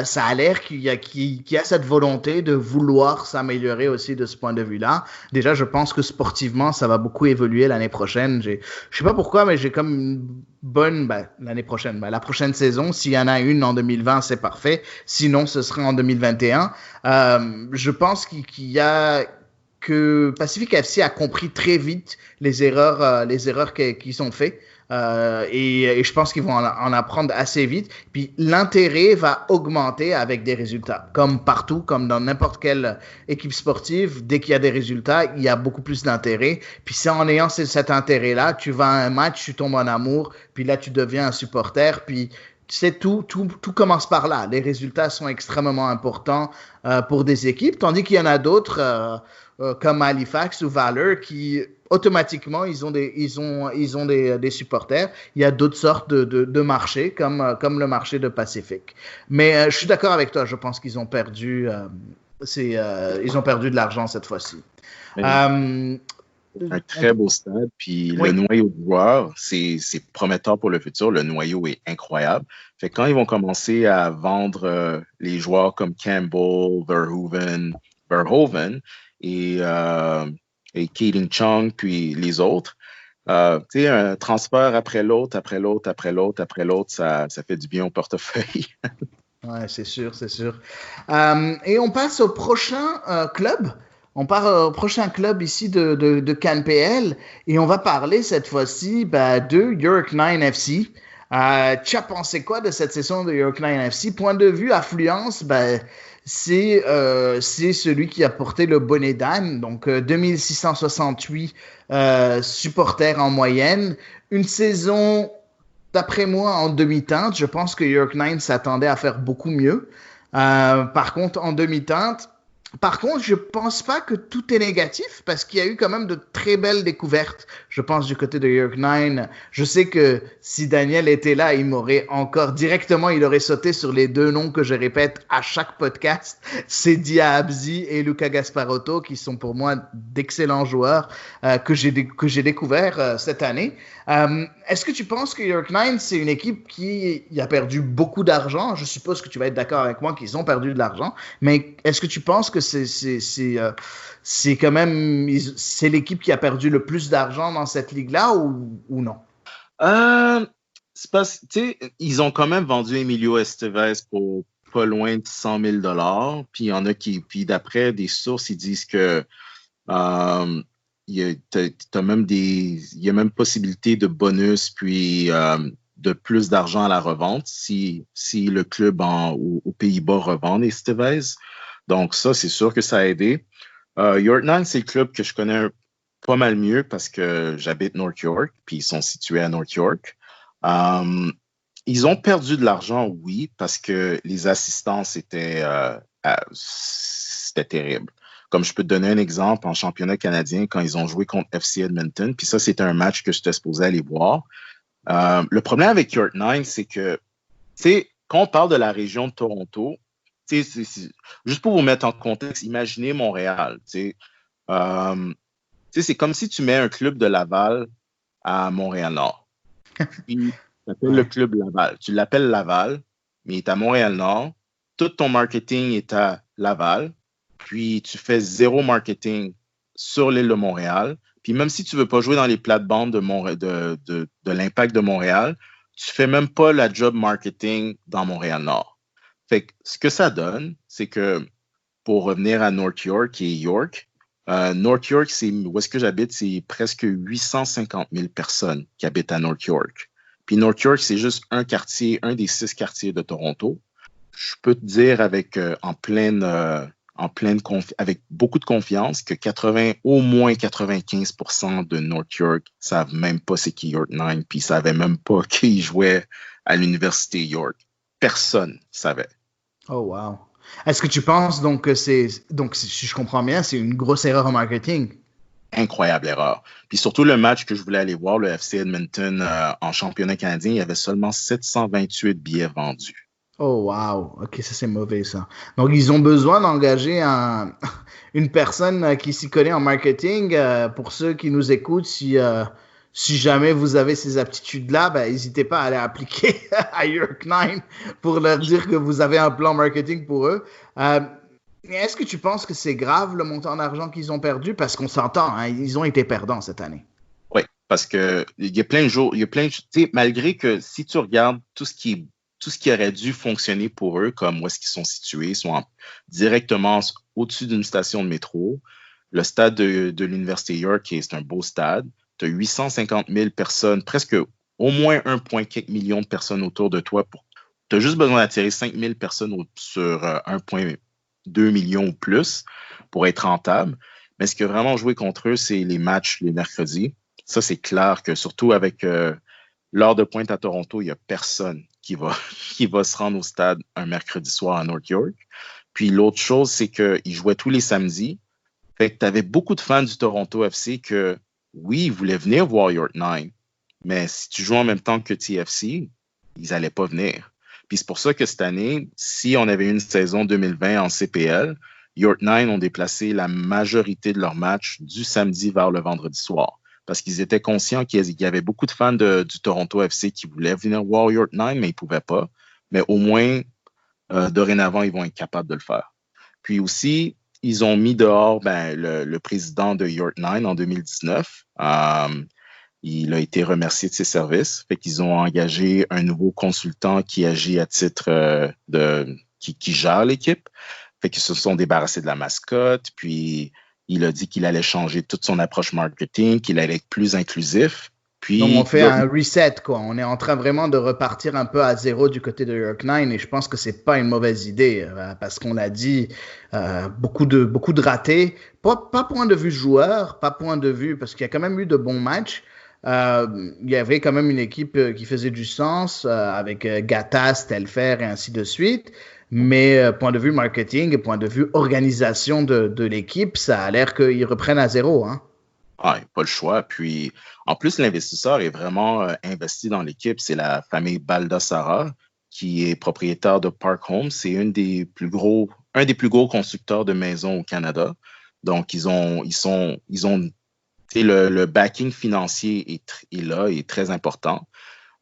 ça a l'air qu'il y a cette volonté de vouloir s'améliorer aussi de ce point de vue-là. Déjà, je pense que sportivement, ça va beaucoup évoluer l'année prochaine. Je sais pas pourquoi, mais j'ai comme une bonne, l'année prochaine, la prochaine saison, s'il y en a une en 2020, c'est parfait. Sinon, ce sera en 2021. Je pense que Pacific FC a compris très vite les erreurs qu'ils ont fait Et je pense qu'ils vont en apprendre assez vite. Puis l'intérêt va augmenter avec des résultats. Comme partout, comme dans n'importe quelle équipe sportive, dès qu'il y a des résultats, il y a beaucoup plus d'intérêt. Puis c'est en ayant cet intérêt-là, tu vas à un match, tu tombes en amour, puis là tu deviens un supporter, puis tu sais, tout commence par là. Les résultats sont extrêmement importants pour des équipes, tandis qu'il y en a d'autres comme Halifax ou Valor qui automatiquement ils ont des supporters. Il y a d'autres sortes de marchés comme le marché de Pacific. Mais je suis d'accord avec toi. Je pense qu'ils ont perdu ils ont perdu de l'argent cette fois-ci. Un très beau stade. Puis oui. Le noyau de joueurs, c'est prometteur pour le futur. Le noyau est incroyable. Fait que quand ils vont commencer à vendre les joueurs comme Campbell, Verhoeven et Keating Chung, puis les autres, tu sais, un transfert après l'autre, ça fait du bien au portefeuille. Oui, c'est sûr, c'est sûr. Et on passe au prochain club. On part au prochain club ici de CanPL et on va parler cette fois-ci de York 9 FC. Tu as pensé quoi de cette saison de York 9 FC? Point de vue affluence, c'est celui qui a porté le bonnet d'âne, donc 2668 supporters en moyenne. Une saison, d'après moi, en demi-teinte. Je pense que York 9 s'attendait à faire beaucoup mieux. Par contre, en demi-teinte, je pense pas que tout est négatif parce qu'il y a eu quand même de très belles découvertes. Je pense du côté de York 9. Je sais que si Daniel était là, il aurait sauté sur les deux noms que je répète à chaque podcast. C'est Dia Abzi et Luca Gasparotto qui sont pour moi d'excellents joueurs que j'ai découvert cette année. Est-ce que tu penses que York 9, c'est une équipe qui a perdu beaucoup d'argent? Je suppose que tu vas être d'accord avec moi qu'ils ont perdu de l'argent, mais est-ce que tu penses que c'est quand même c'est l'équipe qui a perdu le plus d'argent dans cette ligue-là ou non? C'est parce que ils ont quand même vendu Emilio Estevez pour pas loin de 100 000 $. Puis il y en a puis d'après des sources, ils disent que il y a même possibilité de bonus puis de plus d'argent à la revente si le club aux Pays-Bas revend Estevez. Donc ça, c'est sûr que ça a aidé. York 9, c'est le club que je connais pas mal mieux parce que j'habite North York, puis ils sont situés à North York. Ils ont perdu de l'argent, oui, parce que les assistants, c'était terrible. Comme je peux te donner un exemple, en championnat canadien, quand ils ont joué contre FC Edmonton, puis ça, c'était un match que j'étais supposé aller voir. Le problème avec York 9, c'est que, tu sais, quand on parle de la région de Toronto, juste pour vous mettre en contexte, imaginez Montréal. C'est comme si tu mets un club de Laval à Montréal-Nord. Puis, tu appelles le club Laval. Tu l'appelles Laval, mais il est à Montréal-Nord. Tout ton marketing est à Laval. Puis, tu fais zéro marketing sur l'île de Montréal. Puis, même si tu ne veux pas jouer dans les plates-bandes de l'Impact de Montréal, tu ne fais même pas la job marketing dans Montréal-Nord. Fait que ce que ça donne, c'est que pour revenir à North York et York, North York, où est-ce que j'habite, c'est presque 850 000 personnes qui habitent à North York. Puis North York, c'est juste un quartier, un des 6 quartiers de Toronto. Je peux te dire avec beaucoup de confiance que au moins 95% de North York savent même pas c'est qui York 9, puis ils savaient même pas qui jouait à l'université York. Personne savait. Oh, wow. Est-ce que tu penses donc que si je comprends bien, c'est une grosse erreur en marketing? Incroyable erreur. Puis surtout le match que je voulais aller voir, le FC Edmonton en championnat canadien, il y avait seulement 728 billets vendus. Oh, wow. OK, ça, c'est mauvais, ça. Donc, ils ont besoin d'engager une personne qui s'y connaît en marketing. Pour ceux qui nous écoutent, si jamais vous avez ces aptitudes-là, n'hésitez pas à aller appliquer à York 9 pour leur dire que vous avez un plan marketing pour eux. Est-ce que tu penses que c'est grave le montant d'argent qu'ils ont perdu? Parce qu'on s'entend, hein, ils ont été perdants cette année. Oui, parce que il y a plein de jours, malgré que si tu regardes tout ce qui aurait dû fonctionner pour eux, comme où est-ce qu'ils sont situés, ils sont directement au-dessus d'une station de métro. Le stade de l'Université York, c'est un beau stade. Tu as 850 000 personnes, presque au moins 1,4 million de personnes autour de toi. Tu as juste besoin d'attirer 5000 personnes sur 1,2 million ou plus pour être rentable. Mais ce qui a vraiment joué contre eux, c'est les matchs les mercredis. Ça, c'est clair que surtout avec l'heure de pointe à Toronto, il n'y a personne qui va se rendre au stade un mercredi soir à North York. Puis l'autre chose, c'est qu'ils jouaient tous les samedis. Fait que tu avais beaucoup de fans du Toronto FC que, oui, ils voulaient venir voir York 9, mais si tu joues en même temps que TFC, ils n'allaient pas venir. Puis c'est pour ça que cette année, si on avait une saison 2020 en CPL, York 9 ont déplacé la majorité de leurs matchs du samedi vers le vendredi soir. Parce qu'ils étaient conscients qu'il y avait beaucoup de fans du Toronto FC qui voulaient venir voir York 9, mais ils ne pouvaient pas. Mais au moins, dorénavant, ils vont être capables de le faire. Puis aussi, ils ont mis dehors le président de York 9 en 2019. Il a été remercié de ses services. Fait qu'ils ont engagé un nouveau consultant qui agit à titre qui gère l'équipe. Fait qu'ils se sont débarrassés de la mascotte. Puis il a dit qu'il allait changer toute son approche marketing, qu'il allait être plus inclusif. Puis, donc, on fait un reset, quoi. On est en train vraiment de repartir un peu à zéro du côté de York 9 et je pense que c'est pas une mauvaise idée parce qu'on a dit beaucoup de ratés. Pas point de vue joueur, pas point de vue parce qu'il y a quand même eu de bons matchs. Il y avait quand même une équipe qui faisait du sens avec Gata, Telfer et ainsi de suite. Mais point de vue marketing, point de vue organisation de l'équipe, ça a l'air qu'ils reprennent à zéro, hein. Ah, pas le choix. Puis, en plus, l'investisseur est vraiment investi dans l'équipe. C'est la famille Baldassara qui est propriétaire de Park Homes. C'est un des plus gros constructeurs de maisons au Canada. Donc, le backing financier est là, est très important.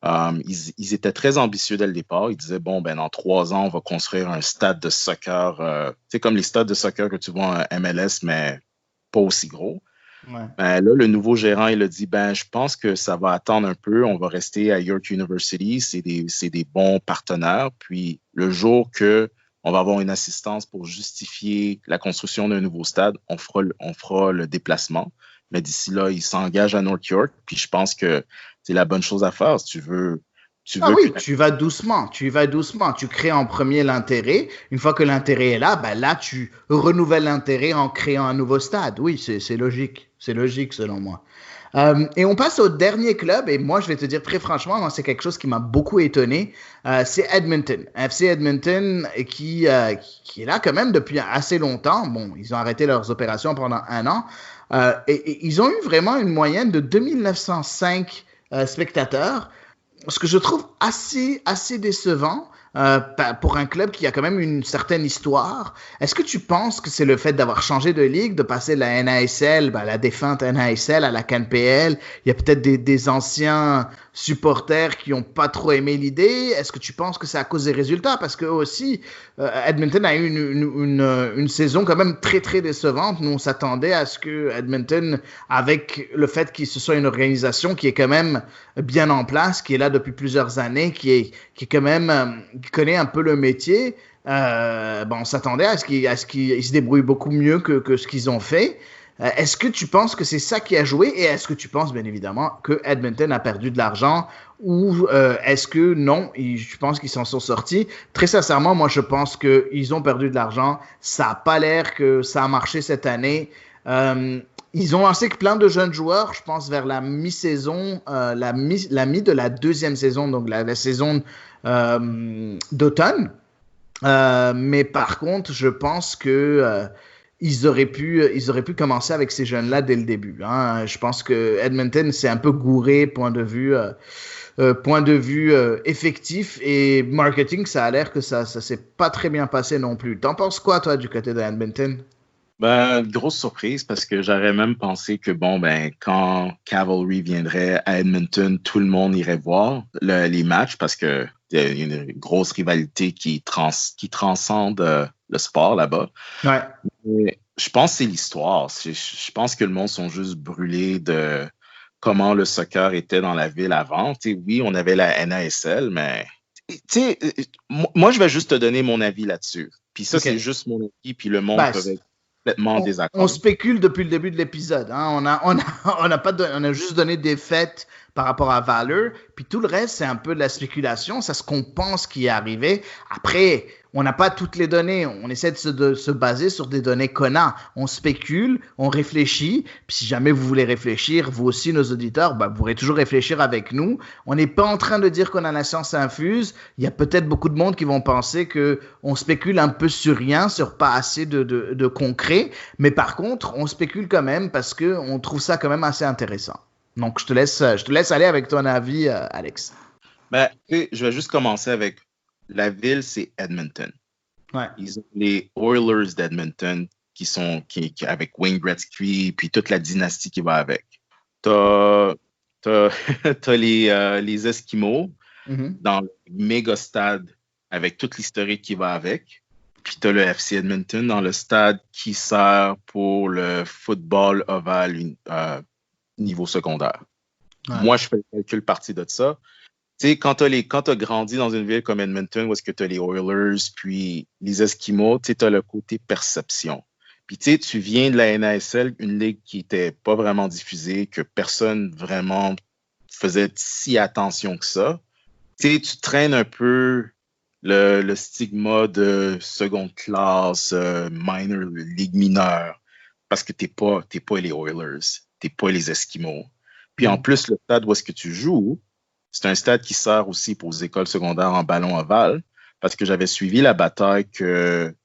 Ils étaient très ambitieux dès le départ. Ils disaient, bon, dans 3 ans, on va construire un stade de soccer, comme les stades de soccer que tu vois en MLS, mais pas aussi gros. Ouais. Là, le nouveau gérant, il a dit, je pense que ça va attendre un peu. On va rester à York University. C'est des bons partenaires. Puis, le jour qu'on va avoir une assistance pour justifier la construction d'un nouveau stade, on fera le déplacement. Mais d'ici là, il s'engage à North York. Puis, je pense que c'est la bonne chose à faire si tu veux. Tu vas doucement. Tu crées en premier l'intérêt. Une fois que l'intérêt est là, là, tu renouvelles l'intérêt en créant un nouveau stade. Oui, c'est logique. C'est logique, selon moi. Et on passe au dernier club. Et moi, je vais te dire très franchement, moi, c'est quelque chose qui m'a beaucoup étonné. C'est Edmonton. FC Edmonton qui est là quand même depuis assez longtemps. Bon, ils ont arrêté leurs opérations pendant 1 an. Et ils ont eu vraiment une moyenne de 2905 spectateurs. Ce que je trouve assez décevant pour un club qui a quand même une certaine histoire. Est-ce que tu penses que c'est le fait d'avoir changé de ligue, de passer de la NASL, la défunte NASL à la CANPL? Il y a peut-être des anciens supporters qui n'ont pas trop aimé l'idée. Est-ce que tu penses que c'est à cause des résultats? Parce que aussi, Edmonton a eu une saison quand même très, très décevante. Nous, on s'attendait à ce que Edmonton, avec le fait que ce soit une organisation qui est quand même bien en place, qui est là depuis plusieurs années, qui est quand même qui connaît un peu le métier, on s'attendait à ce qu'ils se débrouillent beaucoup mieux que ce qu'ils ont fait. Est-ce que tu penses que c'est ça qui a joué et est-ce que tu penses bien évidemment que Edmonton a perdu de l'argent ou est-ce que non, je pense qu'ils s'en sont sortis? Très sincèrement, moi je pense qu'ils ont perdu de l'argent. Ça n'a pas l'air que ça a marché cette année. Ils ont lancé plein de jeunes joueurs, je pense vers la mi-saison, la mi de la deuxième saison, donc la saison d'automne. Mais par contre, je pense que ils auraient pu commencer avec ces jeunes-là dès le début. Hein. Je pense que Edmonton s'est un peu gouré point de vue effectif et marketing. Ça a l'air que ça s'est pas très bien passé non plus. T'en penses quoi toi du côté de Edmonton? Grosse surprise parce que j'aurais même pensé que quand Cavalry viendrait à Edmonton, tout le monde irait voir les matchs parce que il y a une grosse rivalité qui transcende le sport là-bas. Ouais. Mais je pense que c'est l'histoire. Je pense que le monde sont juste brûlés de comment le soccer était dans la ville avant. Oui, on avait la NASL, mais moi, je vais juste te donner mon avis là-dessus. Puis ça, c'est juste mon avis, puis le monde peut être complètement désaccord. On spécule depuis le début de l'épisode. Hein. On a juste donné des faits par rapport à Valor. Puis tout le reste, c'est un peu de la spéculation. C'est ce qu'on pense qui est arrivé. Après, on n'a pas toutes les données. On essaie de se baser sur des données qu'on a. On spécule, on réfléchit. Puis si jamais vous voulez réfléchir, vous aussi, nos auditeurs, vous pourrez toujours réfléchir avec nous. On n'est pas en train de dire qu'on a la science infuse. Il y a peut-être beaucoup de monde qui vont penser qu'on spécule un peu sur rien, sur pas assez de concret. Mais par contre, on spécule quand même parce qu'on trouve ça quand même assez intéressant. Donc, je te laisse aller avec ton avis, Alex. Je vais juste commencer avec la ville, c'est Edmonton. Ouais. Ils ont les Oilers d'Edmonton qui avec Wayne Gretzky puis toute la dynastie qui va avec. T'as les Esquimaux dans le méga stade avec toute l'historique qui va avec. Puis t'as le FC Edmonton dans le stade qui sert pour le football ovale niveau secondaire. Ouais. Moi, je fais le calcul partie de ça. Tu sais, quand t'as grandi dans une ville comme Edmonton, où est-ce que t'as les Oilers, puis les Esquimaux, tu sais, t'as le côté perception. Puis tu sais, tu viens de la NASL, une ligue qui était pas vraiment diffusée, que personne vraiment faisait si attention que ça. Tu sais, tu traînes un peu le stigma de seconde classe, minor, ligue mineure, parce que t'es pas les Oilers, t'es pas les Esquimaux. Puis en plus, le stade où est-ce que tu joues, c'est un stade qui sert aussi pour les écoles secondaires en ballon ovale, parce que j'avais suivi la bataille que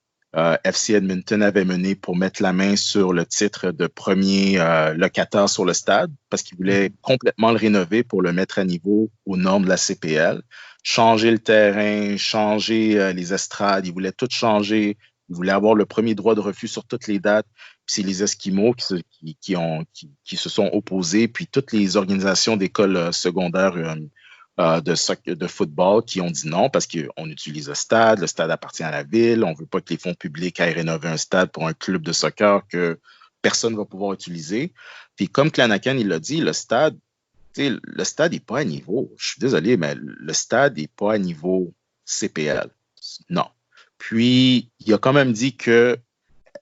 FC Edmonton avait menée pour mettre la main sur le titre de premier locataire sur le stade, parce qu'ils voulaient complètement le rénover pour le mettre à niveau aux normes de la CPL, changer le terrain, changer les estrades, ils voulaient tout changer, ils voulaient avoir le premier droit de refus sur toutes les dates. Puis c'est les Esquimaux qui se sont opposés, puis toutes les organisations d'écoles secondaires de football qui ont dit non parce qu'on utilise le stade appartient à la ville, on ne veut pas que les fonds publics aillent rénover un stade pour un club de soccer que personne ne va pouvoir utiliser. Puis comme Clanacan, il l'a dit, le stade n'est pas à niveau. Je suis désolé, mais le stade n'est pas à niveau CPL. Non. Puis, il a quand même dit que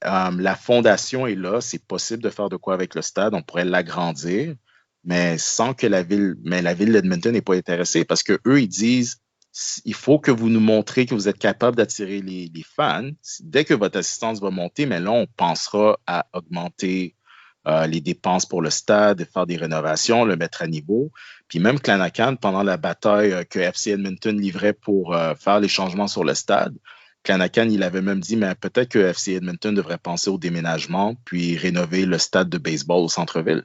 la fondation est là, c'est possible de faire de quoi avec le stade, on pourrait l'agrandir, mais sans que la ville d'Edmonton n'est pas intéressée, parce que eux ils disent, il faut que vous nous montrez que vous êtes capable d'attirer les fans. Dès que votre assistance va monter, mais là, on pensera à augmenter les dépenses pour le stade, faire des rénovations, le mettre à niveau. Puis même Clanacan, pendant la bataille que FC Edmonton livrait pour faire les changements sur le stade, Clanacan, il avait même dit, mais peut-être que FC Edmonton devrait penser au déménagement puis rénover le stade de baseball au centre-ville.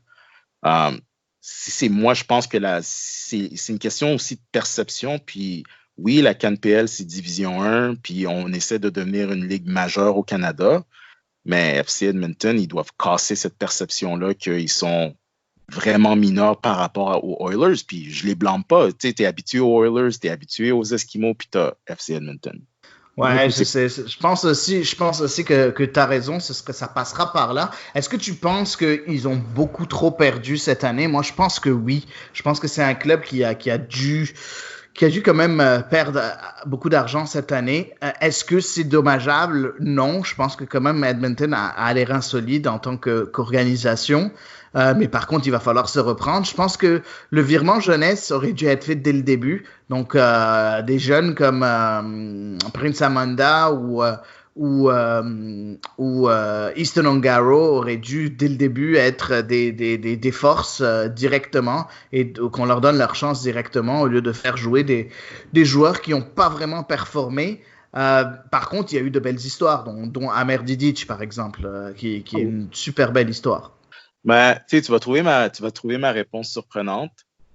Moi, je pense que c'est une question aussi de perception. Puis oui, la CanPL, c'est Division 1, puis on essaie de devenir une ligue majeure au Canada, mais FC Edmonton, ils doivent casser cette perception-là qu'ils sont vraiment mineurs par rapport aux Oilers. Puis je les blâme pas. Tu sais, t'es habitué aux Oilers, t'es habitué aux Esquimaux, puis t'as FC Edmonton. Ouais, je pense aussi que tu as raison, ça passera par là. Est-ce que tu penses qu'ils ont beaucoup trop perdu cette année? Moi, je pense que oui. Je pense que c'est un club qui a dû quand même perdre beaucoup d'argent cette année. Est-ce que c'est dommageable? Non, je pense que quand même Edmonton a les reins solides en tant qu'organisation. Mais par contre, il va falloir se reprendre. Je pense que le virement jeunesse aurait dû être fait dès le début. Donc, des jeunes comme Prince Amanda ou Easton Ongaro auraient dû, dès le début, être des forces directement et qu'on leur donne leur chance directement au lieu de faire jouer des joueurs qui n'ont pas vraiment performé. Par contre, il y a eu de belles histoires, dont Amer Didic, par exemple, qui est une super belle histoire. Mais tu vas trouver ma réponse surprenante.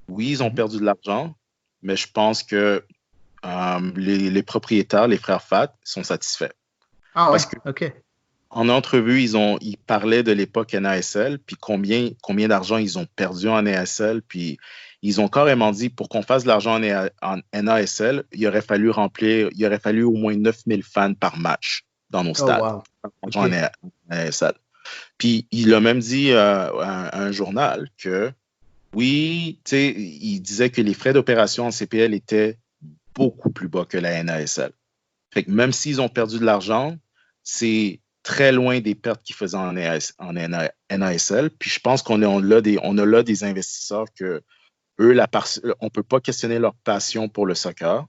Oui, ils ont perdu de l'argent, mais je pense que les propriétaires, les frères Fat, sont satisfaits. Ah ouais, OK. En entrevue, ils parlaient de l'époque NASL, puis combien d'argent ils ont perdu en NASL, puis ils ont carrément dit, pour qu'on fasse de l'argent en NASL, il aurait fallu au moins 9000 fans par match dans nos stades. Wow. Okay. En NASL. Puis il a même dit à un journal que oui, tu sais, il disait que les frais d'opération en CPL étaient beaucoup plus bas que la NASL. Fait que même s'ils ont perdu de l'argent, c'est très loin des pertes qu'ils faisaient en NASL. Puis je pense qu'on a là des investisseurs que eux, on ne peut pas questionner leur passion pour le soccer.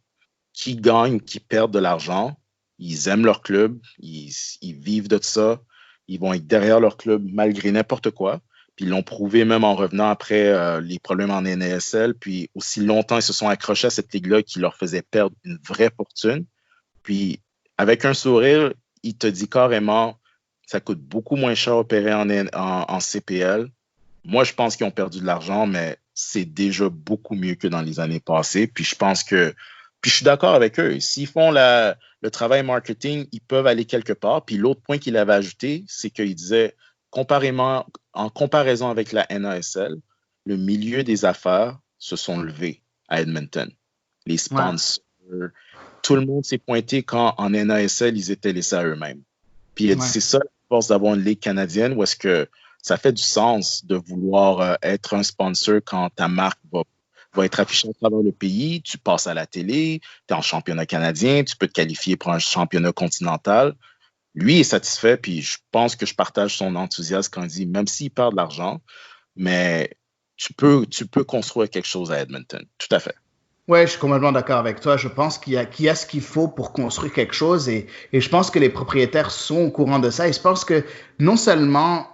Qui gagnent, qui perdent de l'argent, ils aiment leur club, ils vivent de ça, ils vont être derrière leur club malgré n'importe quoi. Puis ils l'ont prouvé même en revenant après les problèmes en NASL. Puis aussi longtemps, ils se sont accrochés à cette ligue-là qui leur faisait perdre une vraie fortune. Puis avec un sourire, il te dit carrément, ça coûte beaucoup moins cher opérer en CPL. Moi, je pense qu'ils ont perdu de l'argent, mais c'est déjà beaucoup mieux que dans les années passées. Puis je suis d'accord avec eux. S'ils font le travail marketing, ils peuvent aller quelque part. Puis l'autre point qu'il avait ajouté, c'est qu'il disait, en comparaison avec la NASL, le milieu des affaires se sont levés à Edmonton. Les sponsors, tout le monde s'est pointé quand en NASL, ils étaient laissés à eux-mêmes. Puis il a dit, c'est ça la force d'avoir une ligue canadienne où est-ce que ça fait du sens de vouloir être un sponsor quand ta marque va être affichée à travers le pays, tu passes à la télé, tu es en championnat canadien, tu peux te qualifier pour un championnat continental. Lui est satisfait, puis je pense que je partage son enthousiasme quand il dit, même s'il perd de l'argent, mais tu peux construire quelque chose à Edmonton. Tout à fait. Ouais, je suis complètement d'accord avec toi. Je pense qu'il y a ce qu'il faut pour construire quelque chose et je pense que les propriétaires sont au courant de ça. Et je pense que non seulement,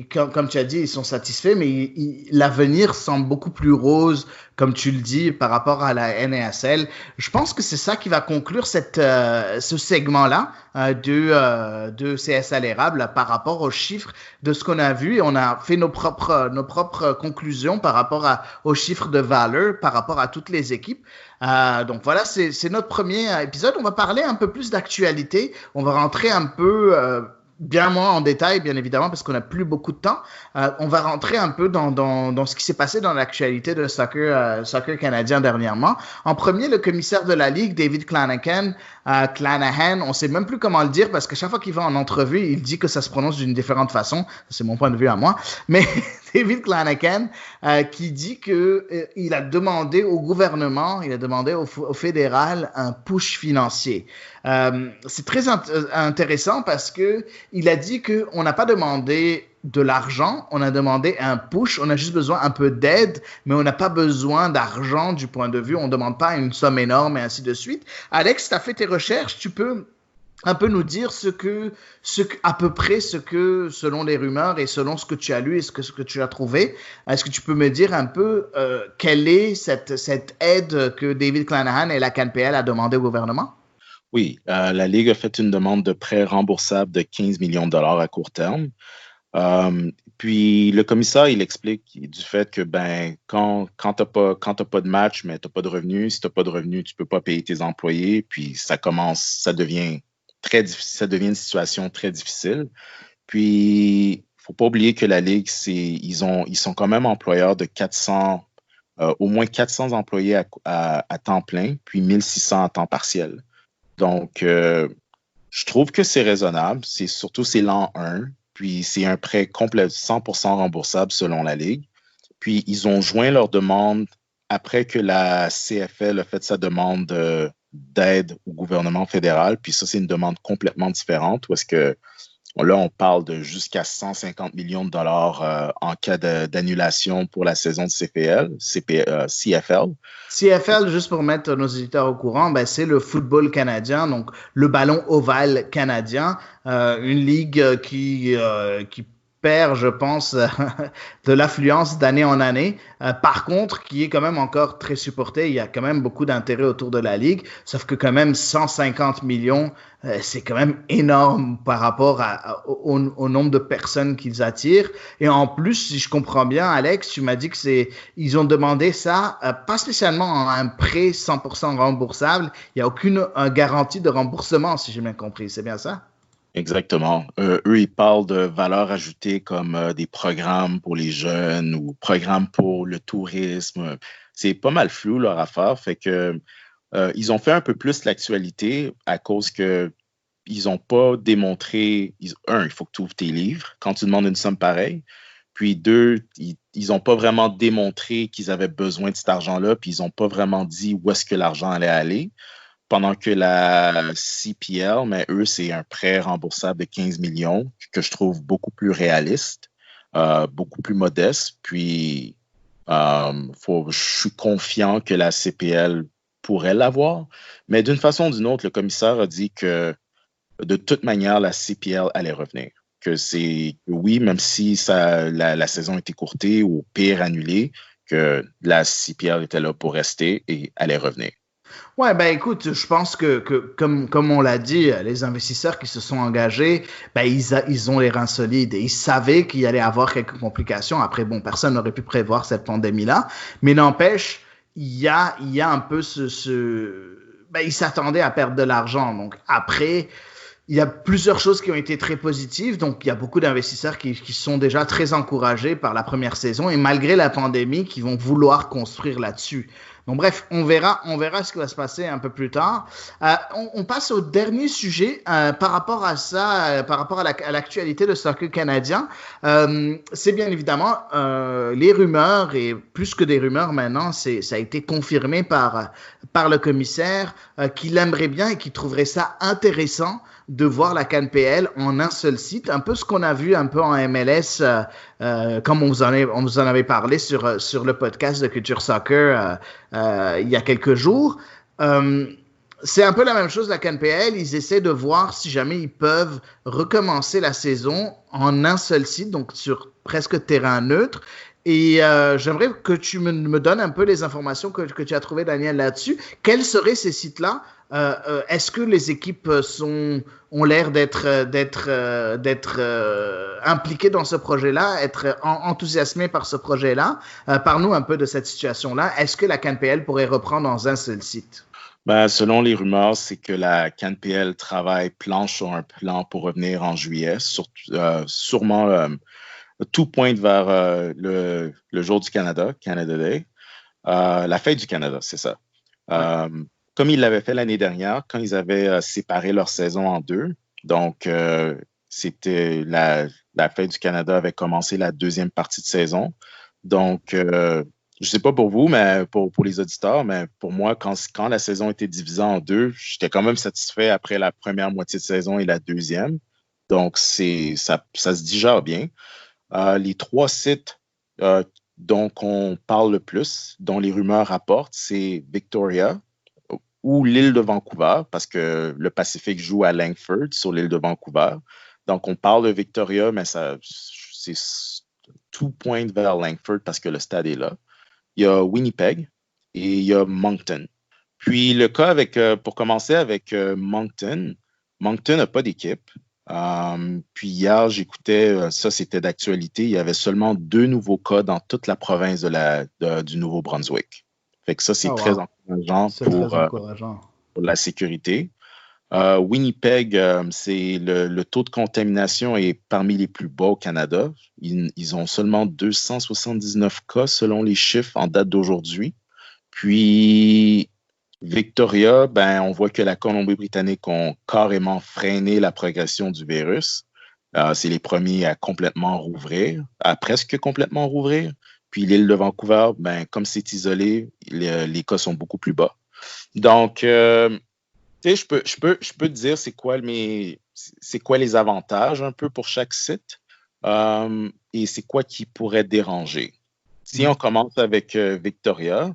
comme tu as dit, ils sont satisfaits, mais l'avenir semble beaucoup plus rose, comme tu le dis, par rapport à la NASL. Je pense que c'est ça qui va conclure ce segment-là de CSL Érable par rapport aux chiffres de ce qu'on a vu. Et on a fait nos propres conclusions par rapport aux chiffres de valeur, par rapport à toutes les équipes. Donc voilà, c'est notre premier épisode. On va parler un peu plus d'actualité. On va rentrer un peu bien moins en détail, bien évidemment, parce qu'on n'a plus beaucoup de temps. On va rentrer un peu dans ce qui s'est passé dans l'actualité de soccer canadien dernièrement. En premier, le commissaire de la Ligue, David Clanahan, on ne sait même plus comment le dire parce que chaque fois qu'il va en entrevue, il dit que ça se prononce d'une différente façon. C'est mon point de vue à moi. Mais David Clanahan qui dit qu'il a demandé au gouvernement, il a demandé au fédéral un push financier. C'est très intéressant parce que il a dit qu'on n'a pas demandé de l'argent, on a demandé un push, on a juste besoin un peu d'aide, mais on n'a pas besoin d'argent du point de vue, on ne demande pas une somme énorme et ainsi de suite. Alex, tu as fait tes recherches, tu peux un peu nous dire à peu près ce que, selon les rumeurs et selon ce que tu as lu et ce que tu as trouvé, est-ce que tu peux me dire un peu quelle est cette aide que David Clanahan et la CanPL a demandé au gouvernement? Oui, la Ligue a fait une demande de prêt remboursable de 15 millions de dollars à court terme. Puis le commissaire, il explique du fait que quand tu n'as pas de match, mais tu n'as pas de revenus, si tu n'as pas de revenus, tu ne peux pas payer tes employés, puis ça devient une situation très difficile. Puis, il ne faut pas oublier que la Ligue, ils sont quand même employeurs de au moins 400 employés à temps plein, puis 1600 à temps partiel. Donc, je trouve que c'est raisonnable. C'est l'an 1. Puis, c'est un prêt complet 100% remboursable selon la Ligue. Puis, ils ont joint leur demande après que la CFL a fait sa demande d'aide au gouvernement fédéral. Puis ça, c'est une demande complètement différente où est-ce que là, on parle de jusqu'à 150 millions de dollars en cas d'annulation pour la saison de CFL. CFL, juste pour mettre nos auditeurs au courant, c'est le football canadien, donc le ballon ovale canadien, une ligue qui perd, je pense, de l'affluence d'année en année. Par contre, qui est quand même encore très supporté. Il y a quand même beaucoup d'intérêt autour de la Ligue. Sauf que quand même 150 millions, c'est quand même énorme par rapport au nombre de personnes qu'ils attirent. Et en plus, si je comprends bien, Alex, tu m'as dit ils ont demandé ça, pas spécialement en un prêt 100% remboursable. Il n'y a aucune garantie de remboursement, si j'ai bien compris. C'est bien ça? Exactement. Eux, ils parlent de valeur ajoutée comme des programmes pour les jeunes ou programmes pour le tourisme. C'est pas mal flou leur affaire. Fait que ils ont fait un peu plus l'actualité à cause que ils n'ont pas démontré. Un, il faut que tu ouvres tes livres quand tu demandes une somme pareille. Puis deux, ils n'ont pas vraiment démontré qu'ils avaient besoin de cet argent-là. Puis ils n'ont pas vraiment dit où est-ce que l'argent allait aller. Pendant que la CPL, mais eux, c'est un prêt remboursable de 15 millions que je trouve beaucoup plus réaliste, beaucoup plus modeste. Puis, Je suis confiant que la CPL pourrait l'avoir, mais d'une façon ou d'une autre, le commissaire a dit que de toute manière, la CPL allait revenir. Oui, même si la saison était courtée ou pire annulée, que la CPL était là pour rester et allait revenir. Ouais, ben écoute, je pense que comme on l'a dit, les investisseurs qui se sont engagés, ben ils ont les reins solides et ils savaient qu'il y allait avoir quelques complications. Après, bon, personne n'aurait pu prévoir cette pandémie-là, mais n'empêche, il y a un peu ben, ils s'attendaient à perdre de l'argent. Donc après, il y a plusieurs choses qui ont été très positives. Donc, il y a beaucoup d'investisseurs qui sont déjà très encouragés par la première saison et malgré la pandémie, qui vont vouloir construire là-dessus. Donc, bref, on verra ce qui va se passer un peu plus tard. On passe au dernier sujet par rapport à ça, par rapport à l'actualité de soccer canadien. C'est bien évidemment les rumeurs, et plus que des rumeurs maintenant, ça a été confirmé par le commissaire qu'il aimerait bien et qu'il trouverait ça intéressant de voir la CanPL en un seul site, un peu ce qu'on a vu un peu en MLS, comme on vous en avait parlé sur le podcast de Culture Soccer il y a quelques jours. C'est un peu la même chose, la CanPL. Ils essaient de voir si jamais ils peuvent recommencer la saison en un seul site, donc sur presque terrain neutre. Et j'aimerais que tu me donnes un peu les informations que tu as trouvées, Daniel, là-dessus. Quels seraient ces sites-là? Est-ce que les équipes ont l'air d'être impliquées dans ce projet-là, être enthousiasmées par ce projet-là? Parle-nous un peu de cette situation-là. Est-ce que la CanPL pourrait reprendre dans un seul site? Ben, selon les rumeurs, c'est que la CanPL planche sur un plan pour revenir en juillet, sûrement tout pointe vers le jour du Canada, Canada Day, la fête du Canada, c'est ça. Ouais. Comme ils l'avaient fait l'année dernière, quand ils avaient séparé leur saison en deux. Donc, c'était la fête du Canada avait commencé la deuxième partie de saison. Donc, je ne sais pas pour vous, mais pour les auditeurs, mais pour moi, quand la saison était divisée en deux, j'étais quand même satisfait après la première moitié de saison et la deuxième. Donc, ça se digère bien. Les trois sites dont on parle le plus, dont les rumeurs rapportent, c'est Victoria ou l'île de Vancouver, parce que le Pacifique joue à Langford sur l'île de Vancouver. Donc, on parle de Victoria, mais tout pointe vers Langford parce que le stade est là. Il y a Winnipeg et il y a Moncton. Puis, le cas pour commencer avec Moncton n'a pas d'équipe. Puis hier, j'écoutais, ça c'était d'actualité, il y avait seulement 2 nouveaux cas dans toute la province du Nouveau-Brunswick. Fait que ça, c'est très encourageant pour la sécurité. Winnipeg, le taux de contamination est parmi les plus bas au Canada. Ils ont seulement 279 cas selon les chiffres en date d'aujourd'hui. Puis Victoria, ben, on voit que la Colombie-Britannique ont carrément freiné la progression du virus. C'est les premiers à complètement rouvrir, à presque complètement rouvrir. Puis l'île de Vancouver, ben, comme c'est isolé, les cas sont beaucoup plus bas. Donc, tu sais, je peux te dire c'est quoi les avantages un peu pour chaque site et c'est quoi qui pourrait déranger. Si on commence avec Victoria,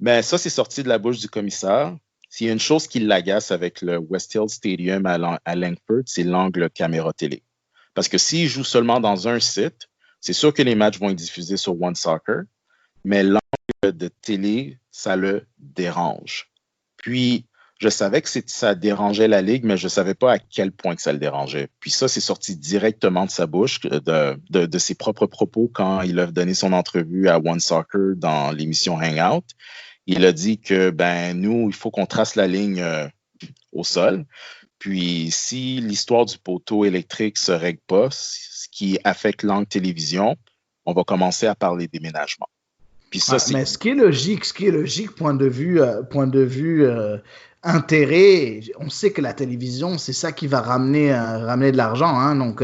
ben ça, c'est sorti de la bouche du commissaire. S'il y a une chose qui l'agace avec le Westhill Stadium à Langford, c'est l'angle caméra télé. Parce que s'il joue seulement dans un site, c'est sûr que les matchs vont être diffusés sur One Soccer, mais l'angle de télé, ça le dérange. Puis, je savais que ça dérangeait la Ligue, mais je ne savais pas à quel point que ça le dérangeait. Puis ça, c'est sorti directement de sa bouche, de ses propres propos quand il a donné son entrevue à One Soccer dans l'émission Hangout. Il a dit que, ben, nous, il faut qu'on trace la ligne au sol. Puis, si l'histoire du poteau électrique ne se règle pas, ce qui affecte l'angle télévision, on va commencer à parler déménagement. Puis ça, mais ce qui est logique, point de vue intérêt. On sait que la télévision, c'est ça qui va ramener de l'argent. Hein. Donc,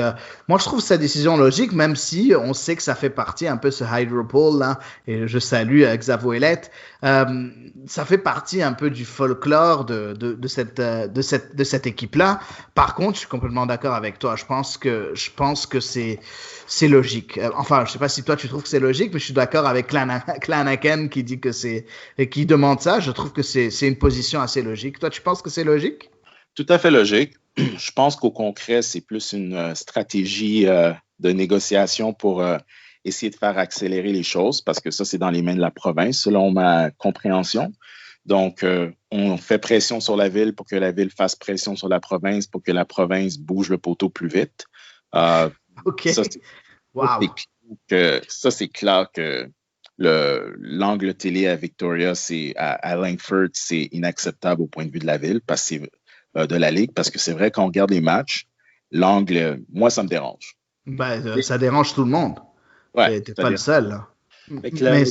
moi, je trouve sa décision logique, même si on sait que ça fait partie un peu ce hydropole, là, et je salue Xavier Ouellet. Ça fait partie un peu du folklore de cette équipe-là. Par contre, je suis complètement d'accord avec toi. Je pense que c'est logique. Enfin, je sais pas si toi tu trouves que c'est logique, mais je suis d'accord avec Clanaken qui dit que qui demande ça. Je trouve que c'est une position assez logique. Toi, tu penses que c'est logique? Tout à fait logique. Je pense qu'au concret, c'est plus une stratégie de négociation pour essayer de faire accélérer les choses, parce que ça, c'est dans les mains de la province, selon ma compréhension. Donc, on fait pression sur la ville pour que la ville fasse pression sur la province pour que la province bouge le poteau plus vite. OK. Ça, Wow. ça, c'est clair que l'angle télé à Victoria, à Langford, c'est inacceptable au point de vue de la ville, parce que de la Ligue, parce que c'est vrai, quand on regarde les matchs, l'angle, moi, ça me dérange. Ben, ça dérange tout le monde. Ouais, T'es pas le seul. Là. le, Mais,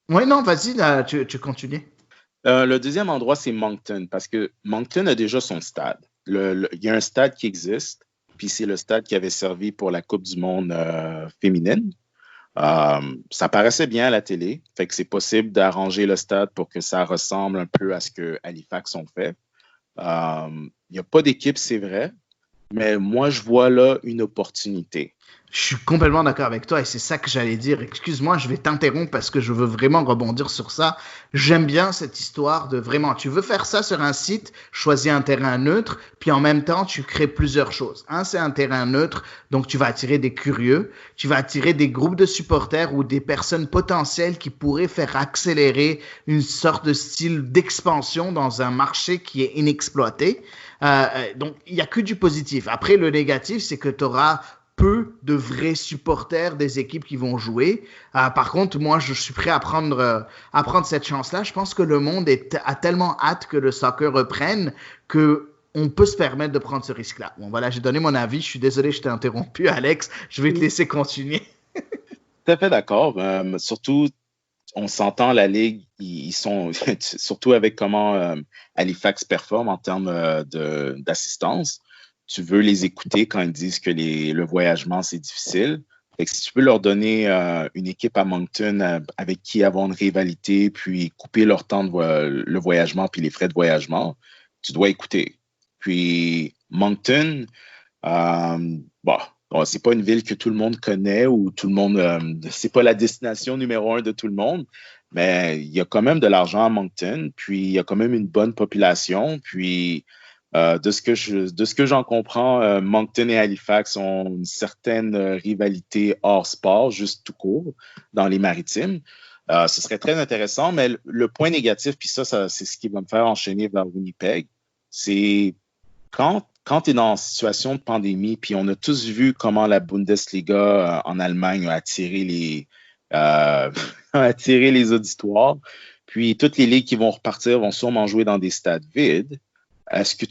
oui, non, vas-y, là, tu continues. le deuxième endroit, c'est Moncton, parce que Moncton a déjà son stade. Il y a un stade qui existe, puis c'est le stade qui avait servi pour la Coupe du monde féminine. Ça paraissait bien à la télé, fait que c'est possible d'arranger le stade pour que ça ressemble un peu à ce que Halifax ont fait. Il n'y a pas d'équipe, c'est vrai, mais moi, je vois là une opportunité. Je suis complètement d'accord avec toi et c'est ça que j'allais dire. Excuse-moi, je vais t'interrompre parce que je veux vraiment rebondir sur ça. J'aime bien cette histoire de vraiment, tu veux faire ça sur un site, choisis un terrain neutre, puis en même temps, tu crées plusieurs choses. Un, c'est un terrain neutre, donc tu vas attirer des curieux, tu vas attirer des groupes de supporters ou des personnes potentielles qui pourraient faire accélérer une sorte de style d'expansion dans un marché qui est inexploité. Donc, il n'y a que du positif. Après, le négatif, c'est que tu auras peu de vrais supporters des équipes qui vont jouer. Par contre, moi, je suis prêt à prendre cette chance-là. Je pense que le monde a tellement hâte que le soccer reprenne que on peut se permettre de prendre ce risque-là. Bon, voilà, j'ai donné mon avis. Je suis désolé, je t'ai interrompu, Alex. Je vais te laisser continuer. Tout à fait d'accord. Surtout, on s'entend, la Ligue, ils sont, surtout avec comment Halifax performe en termes d'assistance, tu veux les écouter quand ils disent que le voyagement, c'est difficile. Fait que si tu peux leur donner une équipe à Moncton avec qui avoir une rivalité, puis couper leur temps le voyagement, puis les frais de voyagement, tu dois écouter. Puis Moncton, bon, c'est pas une ville que tout le monde connaît ou tout le monde, c'est pas la destination numéro 1 de tout le monde, mais il y a quand même de l'argent à Moncton, puis il y a quand même une bonne population, puis de ce que j'en comprends, Moncton et Halifax ont une certaine rivalité hors sport, juste tout court, dans les maritimes. Ce serait très intéressant, mais le point négatif, puis ça c'est ce qui va me faire enchaîner vers Winnipeg, c'est quand tu es dans une situation de pandémie, puis on a tous vu comment la Bundesliga en Allemagne a attiré les auditoires, puis toutes les ligues qui vont repartir vont sûrement jouer dans des stades vides. Est-ce que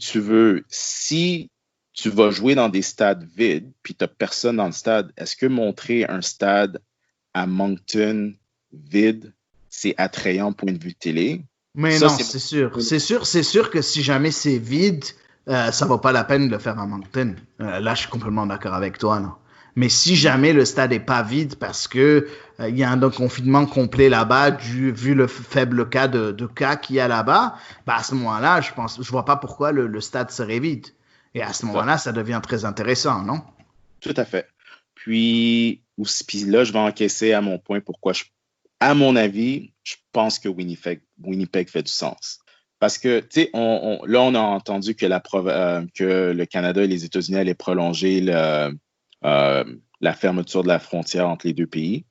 si tu vas jouer dans des stades vides, puis tu n'as personne dans le stade, est-ce que montrer un stade à Moncton vide, c'est attrayant point de vue télé? Mais ça, non, c'est sûr. C'est sûr que si jamais c'est vide, ça vaut pas la peine de le faire à Moncton. Là, je suis complètement d'accord avec toi. Non. Mais si jamais le stade est pas vide parce que il y a un confinement complet là-bas, vu le faible cas de cas qu'il y a là-bas, bah à ce moment-là, je vois pas pourquoi le stade serait vide. Et à ce moment-là, ça devient très intéressant, non? Tout à fait. Puis là, je vais encaisser à mon point pourquoi à mon avis, je pense que Winnipeg fait du sens. Parce que, tu sais, là, on a entendu que le Canada et les États-Unis allaient prolonger la fermeture de la frontière entre les deux pays.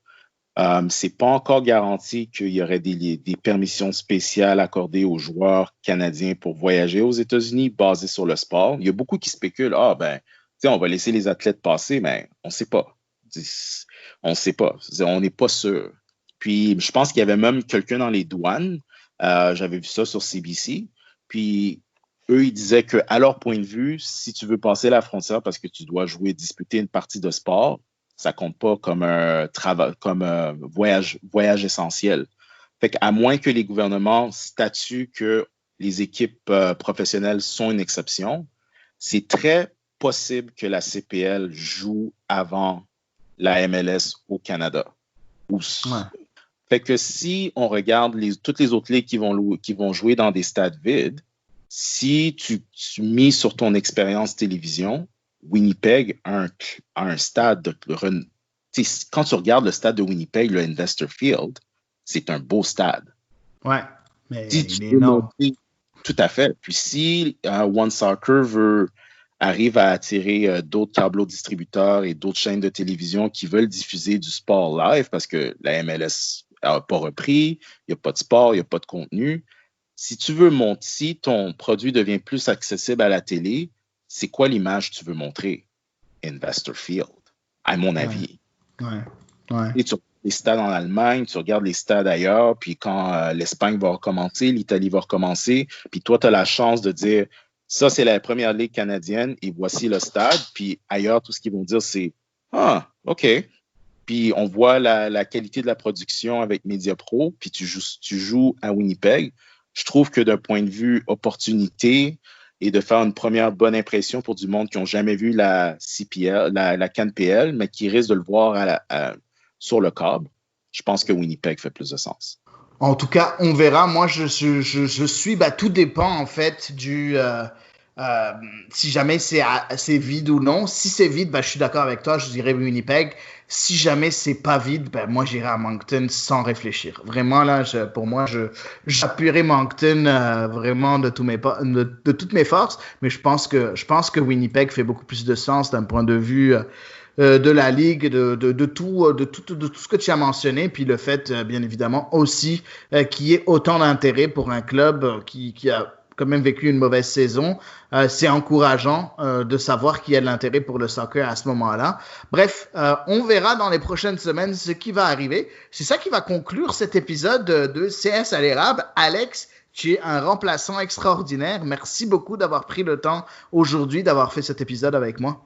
C'est pas encore garanti qu'il y aurait des permissions spéciales accordées aux joueurs canadiens pour voyager aux États-Unis basées sur le sport. Il y a beaucoup qui spéculent, on va laisser les athlètes passer, mais on ne sait pas. On ne sait pas. On n'est pas sûr. Puis, je pense qu'il y avait même quelqu'un dans les douanes. J'avais vu ça sur CBC. Puis, eux, ils disaient qu'à leur point de vue, si tu veux passer la frontière parce que tu dois disputer une partie de sport, ça compte pas comme un voyage essentiel. Fait qu'à moins que les gouvernements statuent que les équipes professionnelles sont une exception, c'est très possible que la CPL joue avant la MLS au Canada. Fait que si on regarde toutes les autres ligues qui vont jouer dans des stades vides, si tu mises sur ton expérience télévision, Winnipeg a un stade. Quand tu regardes le stade de Winnipeg, le Investor Field, c'est un beau stade. Ouais, mais si tu veux monter, tout à fait. Puis si One Soccer arrive à attirer d'autres câbleaux distributeurs et d'autres chaînes de télévision qui veulent diffuser du sport live parce que la MLS n'a pas repris, il n'y a pas de sport, il n'y a pas de contenu. Si tu veux monter, si ton produit devient plus accessible à la télé, c'est quoi l'image que tu veux montrer? Investor Field, à mon avis. Ouais. Et tu regardes les stades en Allemagne, tu regardes les stades ailleurs, puis quand l'Espagne va recommencer, l'Italie va recommencer, puis toi, tu as la chance de dire ça, c'est la première ligue canadienne et voici le stade. Puis ailleurs, tout ce qu'ils vont dire, c'est ah, OK. Puis on voit la qualité de la production avec MediaPro, puis tu joues à Winnipeg. Je trouve que d'un point de vue opportunité et de faire une première bonne impression pour du monde qui n'ont jamais vu la CPL, la CanPL, mais qui risquent de le voir sur le câble, je pense que Winnipeg fait plus de sens. En tout cas, on verra. Moi, je suis, tout dépend en fait du si jamais c'est vide ou non. Si c'est vide, je suis d'accord avec toi, je dirais Winnipeg. Si jamais c'est pas vide, moi j'irai à Moncton sans réfléchir. Vraiment là, pour moi, j'appuierai Moncton vraiment de toutes mes forces. Mais je pense que Winnipeg fait beaucoup plus de sens d'un point de vue de la ligue, de tout ce que tu as mentionné, puis le fait, bien évidemment, aussi qu'il y ait autant d'intérêt pour un club qui a quand même vécu une mauvaise saison. C'est encourageant de savoir qu'il y a de l'intérêt pour le soccer à ce moment-là. Bref, on verra dans les prochaines semaines ce qui va arriver. C'est ça qui va conclure cet épisode de CS à l'érable. Alex, tu es un remplaçant extraordinaire. Merci beaucoup d'avoir pris le temps aujourd'hui, d'avoir fait cet épisode avec moi.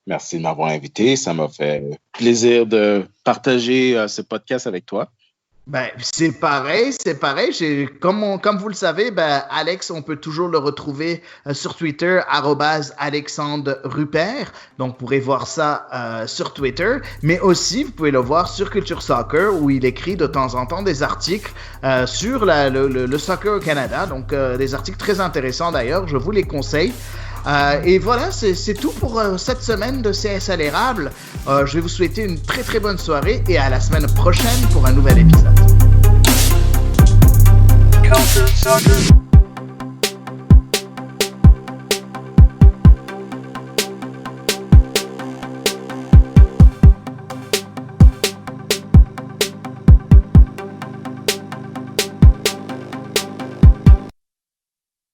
Merci de m'avoir invité. Ça m'a fait plaisir de partager ce podcast avec toi. C'est pareil. Comme vous le savez, Alex, on peut toujours le retrouver sur Twitter, @Alexandre Rupert. Donc, vous pourrez voir ça sur Twitter. Mais aussi, vous pouvez le voir sur Culture Soccer, où il écrit de temps en temps des articles sur le soccer au Canada. Donc, des articles très intéressants d'ailleurs. Je vous les conseille. Et voilà, c'est tout pour cette semaine de CS à l'érable. Je vais vous souhaiter une très très bonne soirée et à la semaine prochaine pour un nouvel épisode. Culture Soccer.